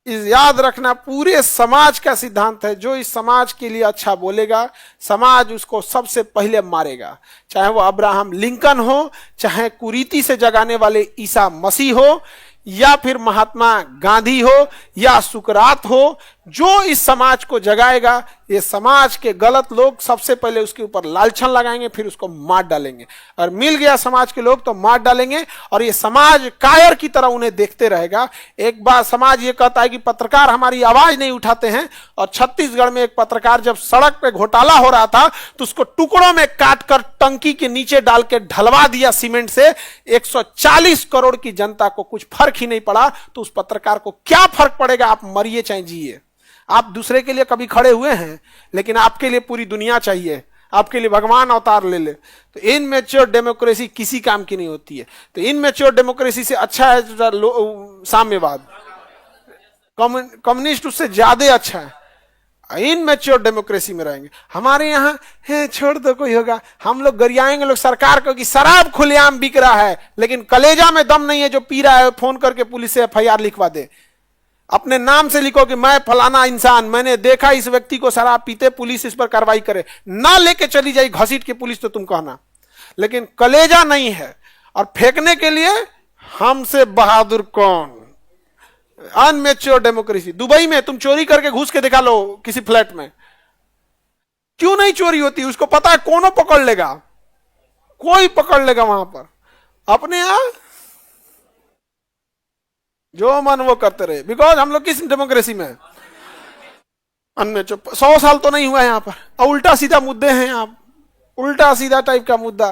इस याद रखना, पूरे समाज का सिद्धांत है, जो इस समाज के लिए अच्छा बोलेगा, समाज उसको सबसे पहले मारेगा। चाहे वो अब्राहम लिंकन हो, चाहे कुरीति से जगाने वाले ईसा मसीह हो, या फिर महात्मा गांधी हो, या सुकरात हो, जो इस समाज को जगाएगा, ये समाज के गलत लोग सबसे पहले उसके ऊपर लालछन लगाएंगे, फिर उसको मार डालेंगे। और मिल गया समाज के लोग तो मार डालेंगे, और ये समाज कायर की तरह उन्हें देखते रहेगा। एक बार समाज ये कहता है कि पत्रकार हमारी आवाज नहीं उठाते हैं, और छत्तीसगढ़ में एक पत्रकार जब सड़क पे घोटाला हो रहा था तो उसको टुकड़ों में काटकर टंकी के नीचे डाल के ढलवा दिया सीमेंट से। 140 करोड़ की जनता को कुछ फर्क ही नहीं पड़ा, तो उस पत्रकार को क्या फर्क पड़ेगा? आप मरिए चाहे जिए। आप दूसरे के लिए कभी खड़े हुए हैं, लेकिन आपके लिए पूरी दुनिया चाहिए, आपके लिए भगवान अवतार ले ले। तो इनमेच्योर डेमोक्रेसी किसी काम की नहीं होती है। तो इनमेच्योर डेमोक्रेसी से अच्छा है साम्यवाद, कम्युनिस्ट उससे ज्यादा अच्छा है। इनमेच्योर डेमोक्रेसी में रहेंगे। हमारे यहाँ है छोड़ दो, कोई होगा, हम लोग गरियाएंगे लोग सरकार को कि शराब खुलेआम बिक रहा है, लेकिन कलेजा में दम नहीं है जो पी रहा है फोन करके पुलिस से FIR लिखवा दे। अपने नाम से लिखो कि मैं फलाना इंसान, मैंने देखा इस व्यक्ति को शराब पीते, पुलिस इस पर कार्रवाई करे। ना लेके चली जाए घसीट के पुलिस तो तुम कहना, लेकिन कलेजा नहीं है। और फेंकने के लिए हमसे बहादुर कौन? Immature democracy. दुबई में तुम चोरी करके घुस के दिखा लो किसी फ्लैट में, क्यों नहीं चोरी होती? उसको पता है कौन पकड़ लेगा, कोई पकड़ लेगा वहां पर। अपने यहां जो मन वो करते रहे, बिकॉज हम लोग किस डेमोक्रेसी में? अनमेच्योर। 100 साल तो नहीं हुआ यहां पर, और उल्टा सीधा मुद्दे हैं। आप उल्टा सीधा टाइप का मुद्दा।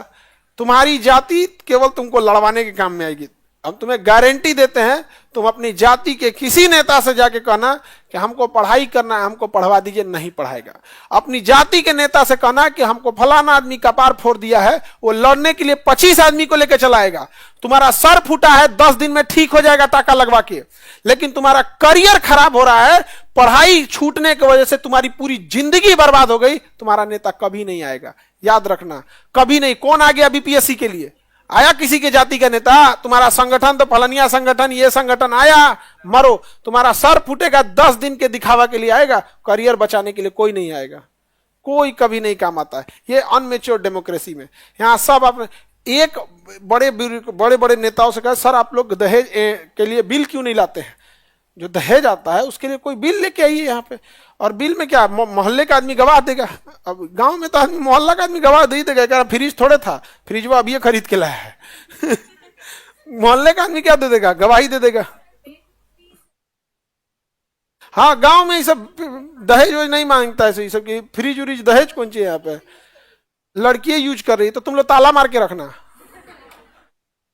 तुम्हारी जाति केवल तुमको लड़वाने के काम में आएगी। हम तुम्हें गारंटी देते हैं, तुम अपनी जाति के किसी नेता से जाके कहना कि हमको पढ़ाई करना है, हमको पढ़वा दीजिए, नहीं पढ़ाएगा। अपनी जाति के नेता से कहना कि हमको फलाना आदमी कपार फोड़ दिया है, वो लड़ने के लिए 25 आदमी को लेकर चलाएगा। तुम्हारा सर फूटा है, 10 दिन में ठीक हो जाएगा टाका लगवा के, लेकिन तुम्हारा करियर खराब हो रहा है, पढ़ाई छूटने की वजह से तुम्हारी पूरी जिंदगी बर्बाद हो गई, तुम्हारा नेता कभी नहीं आएगा। याद रखना, कभी नहीं। कौन आ गया बीपीएससी के लिए? आया किसी के जाति का नेता? तुम्हारा संगठन तो फलनिया संगठन, ये संगठन आया, मरो। तुम्हारा सर फूटेगा, 10 दिन के दिखावा के लिए आएगा, करियर बचाने के लिए कोई नहीं आएगा। कोई कभी नहीं काम आता है। ये अनमेच्योर डेमोक्रेसी में यहाँ सब अपने एक बड़े बड़े नेताओं से कहा, सर आप लोग दहेज के लिए बिल क्यों नहीं लाते हैं? जो दहेज आता है उसके लिए कोई बिल लेके आइए यहाँ पे। और बिल में क्या, मोहल्ले का आदमी गवाह देगा? अब गांव में तो आदमी, मोहल्ला का आदमी गवाह दे ही देगा। क्या फ्रिज थोड़े था, फ्रिज वो अभी खरीद के लाया है। मोहल्ले का आदमी क्या दे देगा? गवाही दे देगा। हाँ, गांव में ये सब दहेज वहेज नहीं मांगता है, सब की फ्रिज उरिज दहेज कौन चाहिए? यहाँ पे लड़कियां यूज कर रही है तो तुम लोग ताला मार के रखना।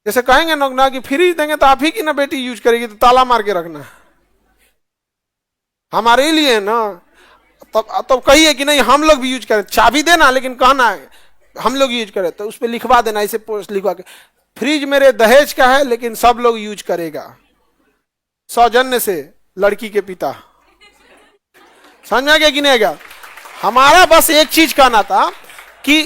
जैसे कहेंगे ना कि फ्रिज देंगे तो आप ही की ना बेटी यूज करेगी, तो ताला मार के रखना हमारे लिए ना। तब कहिए कि नहीं हम लोग भी यूज करें, चाबी देना, लेकिन कहना है हम लोग यूज करें, तो उस पर लिखवा देना, इसे पोस्ट लिखवा के, फ्रिज मेरे दहेज का है लेकिन सब लोग यूज करेगा, सौजन्य से लड़की के पिता। समझ में आ गया कि नहीं आ गया? हमारा बस एक चीज कहना था कि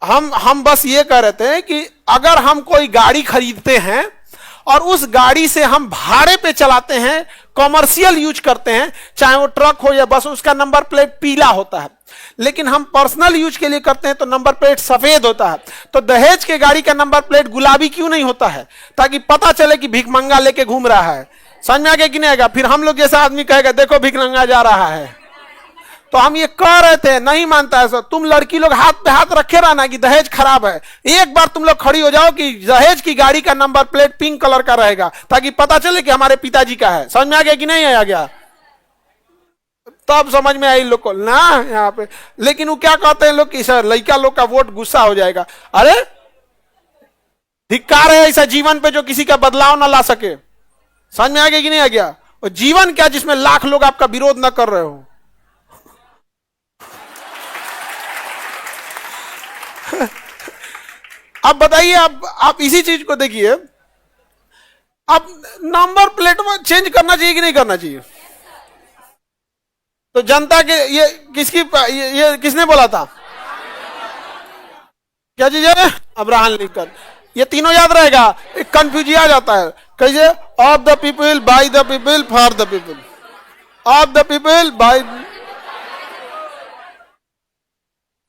हम बस ये कह रहे थे कि अगर हम कोई गाड़ी खरीदते हैं और उस गाड़ी से हम भाड़े पे चलाते हैं, कॉमर्शियल यूज करते हैं, चाहे वो ट्रक हो या बस, उसका नंबर प्लेट पीला होता है, लेकिन हम पर्सनल यूज के लिए करते हैं तो नंबर प्लेट सफेद होता है। तो दहेज के गाड़ी का नंबर प्लेट गुलाबी क्यों नहीं होता है? ताकि पता चले कि भिखमंगा लेके घूम रहा है। समझ में आ गया कि नहीं आएगा? फिर हम लोग जैसा आदमी कहेगा देखो भिखमंगा जा रहा है। तो हम ये कह रहे थे, नहीं मानता है सर। तुम लड़की लोग हाथ पे हाथ रखे रहना कि दहेज खराब है। एक बार तुम लोग खड़ी हो जाओ कि दहेज की गाड़ी का नंबर प्लेट पिंक कलर का रहेगा, ताकि पता चले कि हमारे पिताजी का है। समझ में आ गया कि नहीं आ गया? तब समझ में आई लोग को ना यहाँ पे। लेकिन वो क्या कहते हैं लोग कि सर लड़का लोग का वोट गुस्सा हो जाएगा। अरे धिक्कार है ऐसा जीवन पे जो किसी का बदलाव ना ला सके। समझ में आ गया कि नहीं आ गया? और जीवन क्या जिसमें लाख लोग आपका विरोध ना कर रहे हो। अब बताइए, आप इसी चीज को देखिए, अब नंबर प्लेट में चेंज करना चाहिए कि नहीं करना चाहिए? तो जनता के ये किसने बोला था? क्या चीज है? Abraham Lincoln. ये तीनों याद रहेगा। एक कंफ्यूजन आ जाता है कैसे? Of the people, by the people, for the people. Of the people, by.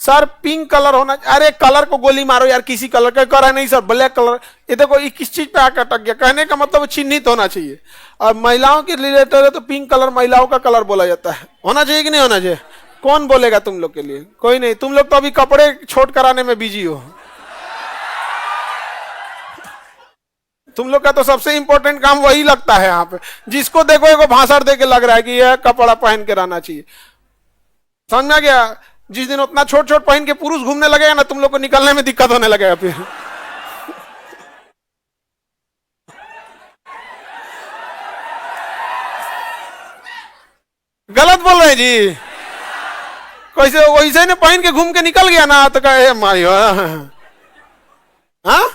Sir pink colour होना, अरे कलर को गोली मारो यार, किसी कलर का कर नहीं सर, ब्लैक कलर। ये देखो ये किस चीज पे आकर अटक गया? कहने का मतलब चिन्हित होना चाहिए। और महिलाओं के रिलेटेड है तो पिंक कलर महिलाओं का कलर बोला जाता है। होना चाहिए कि नहीं होना चाहिए? कौन बोलेगा तुम लोग के लिए? कोई नहीं। तुम लोग तो अभी कपड़े छोट कराने में बिजी हो। तुम लोग का तो सबसे इंपॉर्टेंट काम वही लगता है यहाँ पे। जिसको देखो एगो भाषण दे के लग रहा है कि यह कपड़ा पहन के रहना चाहिए। समझ में आ गया? जिस दिन उतना छोट छोट पहन के पुरुष घूमने लगेगा ना, तुम लोग को निकलने में दिक्कत होने लगेगा फिर। गलत बोल रहे हैं जी। कैसे वैसे ने पहन के घूम के निकल गया ना, तो कहे माई हाँ।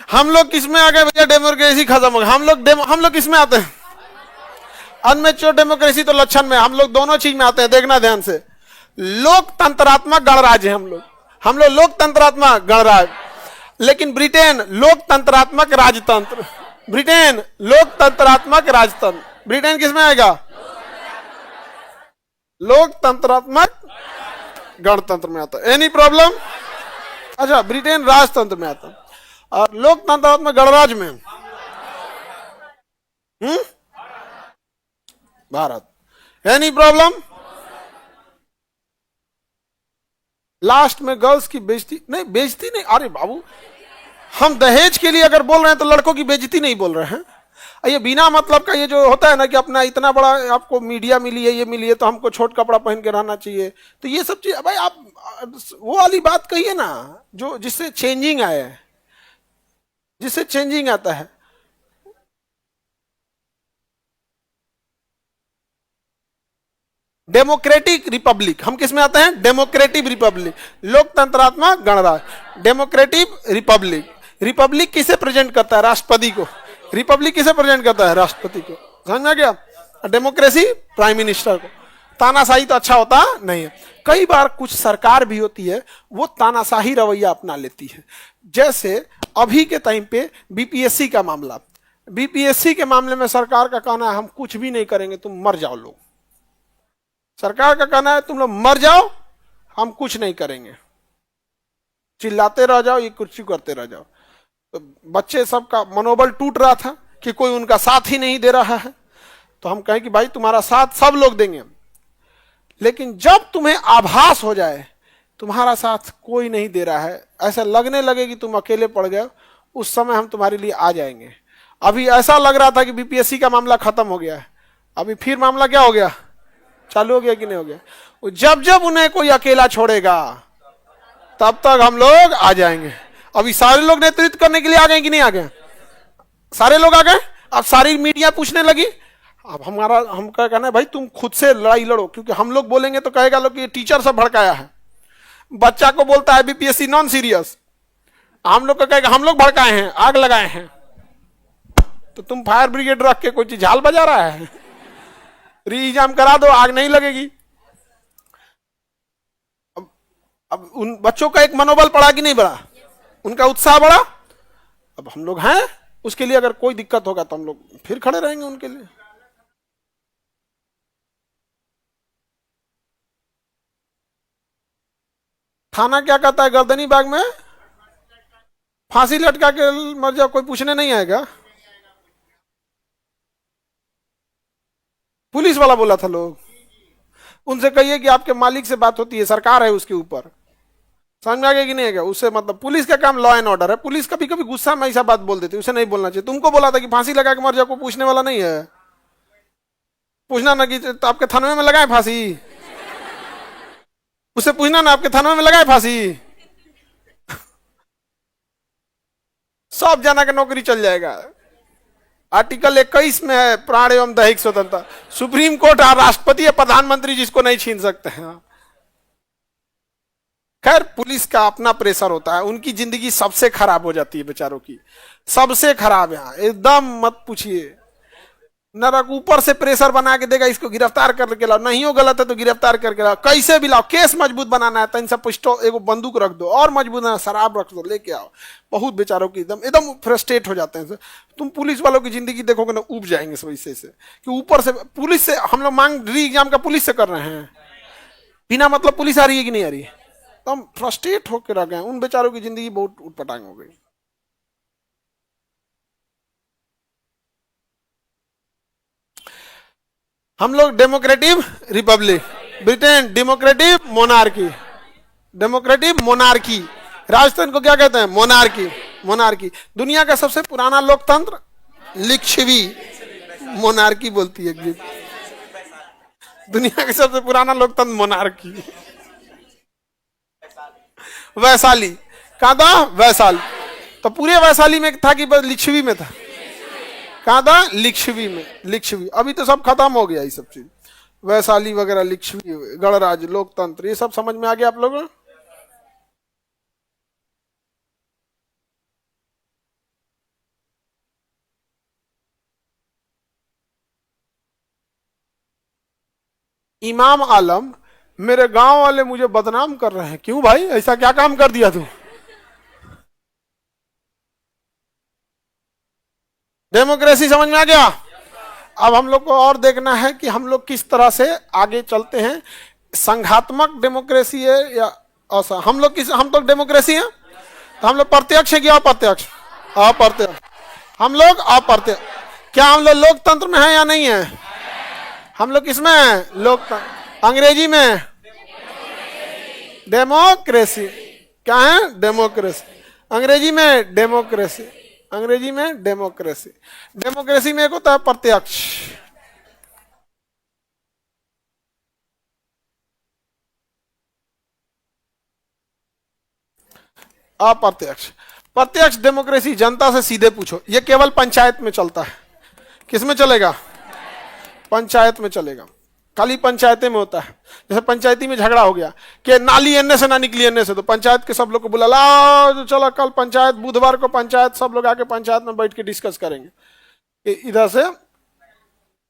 हम लोग किसमें आ गए भैया? डेमोक्रेसी खत्म हो गया। हम लोग किसमें आते हैं? अनमेच्योर डेमोक्रेसी तो लक्षण में हम लोग दोनों चीज में आते हैं। देखना ध्यान से, लोकतंत्रात्मक गणराज्य हम लोग लोकतंत्रात्मक गणराज्य। लेकिन ब्रिटेन लोकतंत्रात्मक राजतंत्र। ब्रिटेन लोकतंत्रात्मक राजतंत्र। ब्रिटेन किसमें आएगा? लोकतंत्रात्मक गणतंत्र में आता है। Any problem? अच्छा, ब्रिटेन राजतंत्र में आता है और लोकतंत्रात्मक गणराज्य में भारत। Any problem? लास्ट में गर्ल्स की बेइज्जती नहीं। अरे बाबू, हम दहेज के लिए अगर बोल रहे हैं तो लड़कों की बेइज्जती नहीं बोल रहे हैं। ये बिना मतलब का ये जो होता है ना कि अपना इतना बड़ा आपको मीडिया मिली है, ये मिली है, तो हमको छोट कपड़ा पहन के रहना चाहिए, तो ये सब चीज भाई आप वो वाली बात कहिए ना जो जिससे चेंजिंग आए, जिससे चेंजिंग आता है। डेमोक्रेटिक रिपब्लिक, हम किस में आते हैं? डेमोक्रेटिक रिपब्लिक, लोकतंत्रात्मक गणराज्य, डेमोक्रेटिक रिपब्लिक। रिपब्लिक किसे प्रेजेंट करता है? राष्ट्रपति को। रिपब्लिक किसे प्रेजेंट करता है? राष्ट्रपति को। समझ में गया? डेमोक्रेसी प्राइम मिनिस्टर को। तानाशाही तो अच्छा होता नहीं है। कई बार कुछ सरकार भी होती है वो तानाशाही रवैया अपना लेती है, जैसे अभी के टाइम पे बीपीएससी का मामला। बीपीएससी के मामले में सरकार का कहना है हम कुछ भी नहीं करेंगे, तुम मर जाओ लोग। सरकार का कहना है तुम लोग मर जाओ, हम कुछ नहीं करेंगे, चिल्लाते रह जाओ, ये कुछ करते रह जाओ। तो बच्चे सबका मनोबल टूट रहा था कि कोई उनका साथ ही नहीं दे रहा है, तो हम कहें कि भाई तुम्हारा साथ सब लोग देंगे, लेकिन जब तुम्हें आभास हो जाए तुम्हारा साथ कोई नहीं दे रहा है, ऐसा लगने लगे कि तुम अकेले पड़ गए, उस समय हम तुम्हारे लिए आ जाएंगे। अभी ऐसा लग रहा था कि बीपीएससी का मामला खत्म हो गया है, अभी फिर मामला क्या हो गया? चालू हो गया कि नहीं हो गया? जब जब उन्हें कोई अकेला छोड़ेगा तब तक हम लोग आ जाएंगे। अभी सारे लोग नेतृत्व करने के लिए आ गए कि नहीं आ गए? सारे लोग आ गए। अब सारी मीडिया पूछने लगी। अब हम क्या कहना है भाई तुम खुद से लड़ाई लड़ो, क्योंकि हम लोग बोलेंगे तो कहेगा लोग कि टीचर सब भड़काया है। बच्चा को बोलता है बीपीएससी नॉन सीरियस, हम लोग को कहेगा हम लोग भड़काए हैं, आग लगाए हैं। तो तुम फायर ब्रिगेड रख के कोई चीज झाल बजा रहा है? री एग्जाम करा दो, आग नहीं लगेगी। अब उन बच्चों का एक मनोबल बढ़ा कि नहीं बढ़ा? उनका उत्साह बढ़ा। अब हम लोग हैं उसके लिए, अगर कोई दिक्कत होगा तो हम लोग फिर खड़े रहेंगे उनके लिए। थाना क्या कहता है? गर्दनी बाग में फांसी लटका के मर जाओ, कोई पूछने नहीं आएगा। पुलिस वाला बोला था लोग, उनसे कहिए कि आपके मालिक से बात होती है, सरकार है उसके ऊपर। समझ में आ गया कि नहीं है? उससे मतलब पुलिस का काम लॉ एंड ऑर्डर है। पुलिस कभी कभी गुस्सा में ऐसा बात बोल देती है, उसे नहीं बोलना चाहिए। तुमको बोला था कि फांसी लगा के मर जाओ, को पूछने वाला नहीं है। पूछना ना कि तो आपके थाने में लगाए फांसी, उससे पूछना ना आपके थाने में लगाए फांसी। सब जना का नौकरी चल जाएगा। आर्टिकल 21 में है प्राण एवं दैहिक स्वतंत्रता। सुप्रीम कोर्ट और राष्ट्रपति या प्रधानमंत्री जिसको नहीं छीन सकते हैं। खैर पुलिस का अपना प्रेशर होता है, उनकी जिंदगी सबसे खराब हो जाती है बेचारों की, सबसे खराब। यहाँ एकदम मत पूछिए, नरक ऊपर से प्रेशर बना के देगा, इसको गिरफ्तार करके लाओ, नहीं हो गलत है तो गिरफ्तार करके लाओ, कैसे भी लाओ। केस मजबूत बनाना है तो इनसे पिस्टल एगो बंदूक रख दो, और मजबूत बनाना, शराब रख दो, लेके आओ। बहुत बेचारों की एकदम एकदम फ्रस्ट्रेट हो जाते हैं। तुम पुलिस वालों की जिंदगी देखोगे ना, ऊब जाएंगे इस वजह से कि ऊपर से पुलिस से हम लोग मांग री एग्जाम का पुलिस से कर रहे हैं, बिना मतलब पुलिस आ रही है कि नहीं आ रही है, तो हम फ्रस्ट्रेट होकर रह गए। उन बेचारों की जिंदगी बहुत उटपटांग हो गई। हम लोग democratic Republic, Britain democratic monarchy, democratic monarchy. Rajasthan को क्या कहते हैं? मोनार्की। मोनार्की। दुनिया का सबसे पुराना लोकतंत्र लिच्छवी, मोनार्की बोलती है। दुनिया का सबसे पुराना लोकतंत्र मोनार्की। वैशाली कहा था? वैशाली। तो पूरे वैशाली में था कि बस लिच्छवी में था? कहा था? लिच्छवी में। लिच्छवी। अभी तो सब खत्म हो गया ये सब चीज, वैशाली वगैरह, लिच्छवी, गणराज्य, लोकतंत्र, ये सब समझ में आ गया आप लोगों? इमाम आलम, मेरे गांव वाले मुझे बदनाम कर रहे हैं। क्यों भाई, ऐसा क्या काम कर दिया तू? डेमोक्रेसी समझ में आ गया? अब हम लोग को और देखना है कि हम लोग किस तरह से आगे चलते हैं। संघात्मक डेमोक्रेसी है या हम लोग डेमोक्रेसी है तो हम लोग प्रत्यक्ष है कि अप्रत्यक्ष? अप्रत्यक्ष। हम लोग अप्रत्यक्ष। क्या हम लोग लोकतंत्र में है या नहीं है? हम लोग किसमें है? लोकतंत्र। अंग्रेजी में डेमोक्रेसी। क्या है? डेमोक्रेसी। अंग्रेजी में डेमोक्रेसी। अंग्रेजी में डेमोक्रेसी। डेमोक्रेसी में एक होता है प्रत्यक्ष, अप्रत्यक्ष। प्रत्यक्ष डेमोक्रेसी जनता से सीधे पूछो, ये केवल पंचायत में चलता है। किस में चलेगा? पंचायत में चलेगा, खाली पंचायतें में होता है। जैसे पंचायती में झगड़ा हो गया कि नाली एने से ना निकली एने से, तो पंचायत के सब लोग को बुला लाओ, चलो कल पंचायत, बुधवार को पंचायत, सब लोग आके पंचायत में बैठ के डिस्कस करेंगे कि इधर से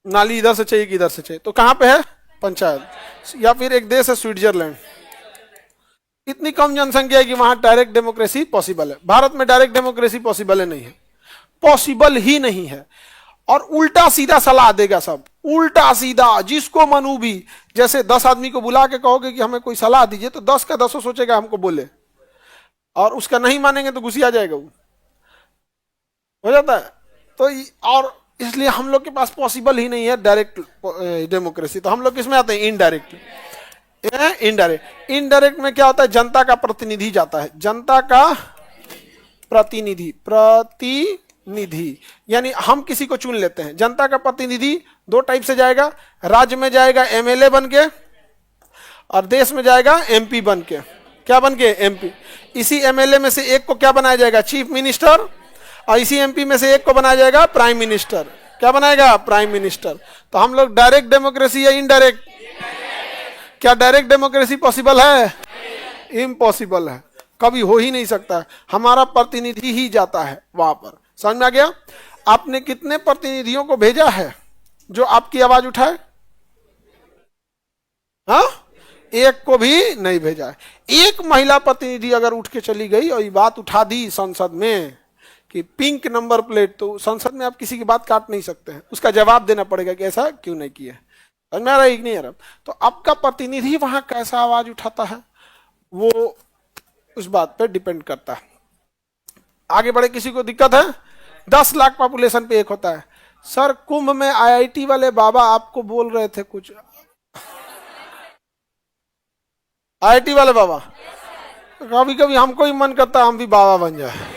नाली इधर से चाहिए कि इधर से चाहिए। तो कहां पे है? पंचायत। या फिर एक देश है स्विट्जरलैंड, इतनी कम जनसंख्या है कि वहां डायरेक्ट डेमोक्रेसी पॉसिबल है। भारत में डायरेक्ट डेमोक्रेसी पॉसिबल है नहीं है, पॉसिबल ही नहीं है। और उल्टा सीधा सलाह देगा सब, उल्टा सीधा, जिसको मनू भी। जैसे 10 आदमी को बुला के कहोगे कि हमें कोई सलाह दीजिए, तो 10 का 10 सोचेगा हमको बोले, और उसका नहीं मानेंगे तो गुस्सा आ जाएगा वो, हो जाता है। तो और इसलिए हम लोग के पास पॉसिबल ही नहीं है डायरेक्ट डेमोक्रेसी। तो हम लोग किसमें आते हैं? इनडायरेक्ट। इनडायरेक्ट। इनडायरेक्ट में क्या होता है? जनता का प्रतिनिधि जाता है, जनता का प्रतिनिधि, प्रतिनिधि यानी हम किसी को चुन लेते हैं। जनता का प्रतिनिधि 2 टाइप से जाएगा, राज्य में जाएगा एमएलए बन के, और देश में जाएगा एमपी बन के। क्या बन के? एमपी। इसी एमएलए में से एक को क्या बनाया जाएगा? Chief minister. और इसी एमपी में से एक को बनाया जाएगा प्राइम मिनिस्टर। क्या बनाएगा? Prime minister. तो हम लोग डायरेक्ट डेमोक्रेसी या इनडायरेक्ट? क्या डायरेक्ट डेमोक्रेसी पॉसिबल है? इम्पॉसिबल है, कभी हो ही नहीं सकता। हमारा प्रतिनिधि ही जाता है वहां पर। समझ में आ गया? आपने कितने प्रतिनिधियों को भेजा है जो आपकी आवाज उठाए? हाँ, एक को भी नहीं भेजा है। एक महिला प्रतिनिधि अगर उठ के चली गई और ये बात उठा दी संसद में कि पिंक नंबर प्लेट, तो संसद में आप किसी की बात काट नहीं सकते हैं, उसका जवाब देना पड़ेगा कि ऐसा क्यों नहीं किया। समझ में आ रहा है कि नहीं आ रहा? तो आपका प्रतिनिधि वहां कैसा आवाज उठाता है वो उस बात पे डिपेंड करता है। आगे बढ़े, किसी को दिक्कत है? 10 लाख पॉपुलेशन पे एक होता है। सर कुंभ में आईआईटी वाले बाबा आपको बोल रहे थे कुछ, आईआईटी वाले बाबा, कभी कभी हमको ही मन करता है हम भी बाबा बन जाए।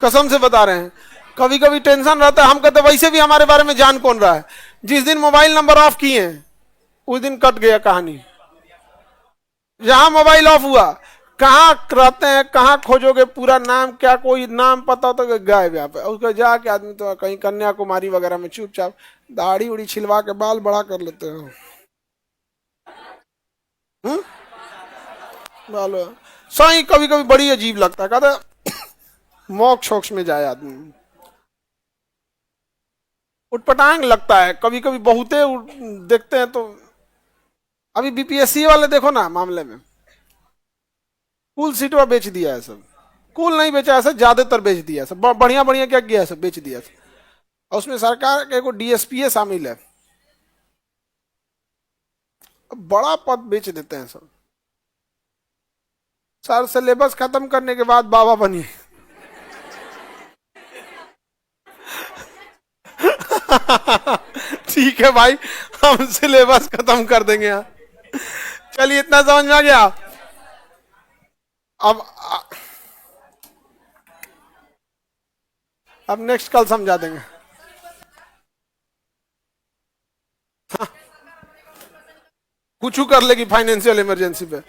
कसम से बता रहे हैं, कभी कभी टेंशन रहता है। हम कहते वैसे भी हमारे बारे में जान कौन रहा है। जिस दिन मोबाइल नंबर ऑफ किए उस दिन कट गया कहानी। जहां मोबाइल ऑफ हुआ, कहां रहते हैं, कहां खोजोगे, पूरा नाम क्या, कोई नाम पता तो गायब यहाँ पे। उसको जाके आदमी तो कहीं कन्याकुमारी वगैरह में चुपचाप दाढ़ी उड़ी छिलवा के बाल बड़ा कर लेते हो। बाल सही कभी कभी बड़ी अजीब लगता है, कहते मोक्ष छोक्ष में जाए आदमी, उटपटांग लगता है कभी कभी। बहुते देखते हैं तो अभी बीपीएससी वाले देखो ना मामले में, कुल सीटवा बेच दिया है सब। कुल नहीं बेचा है, ज्यादातर बेच दिया है सब। बढ़िया बढ़िया क्या किया है, सब बेच दिया है। और उसमें सरकार के को डीएसपीए शामिल है, बड़ा पद बेच देते हैं सब। सर सिलेबस खत्म करने के बाद बाबा बनिए। ठीक है भाई, हम सिलेबस खत्म कर देंगे यहाँ। चलिए, इतना समझ में आ गया। अब नेक्स्ट कल समझा देंगे। हाँ। कुछ कर लेगी फाइनेंशियल इमरजेंसी पे।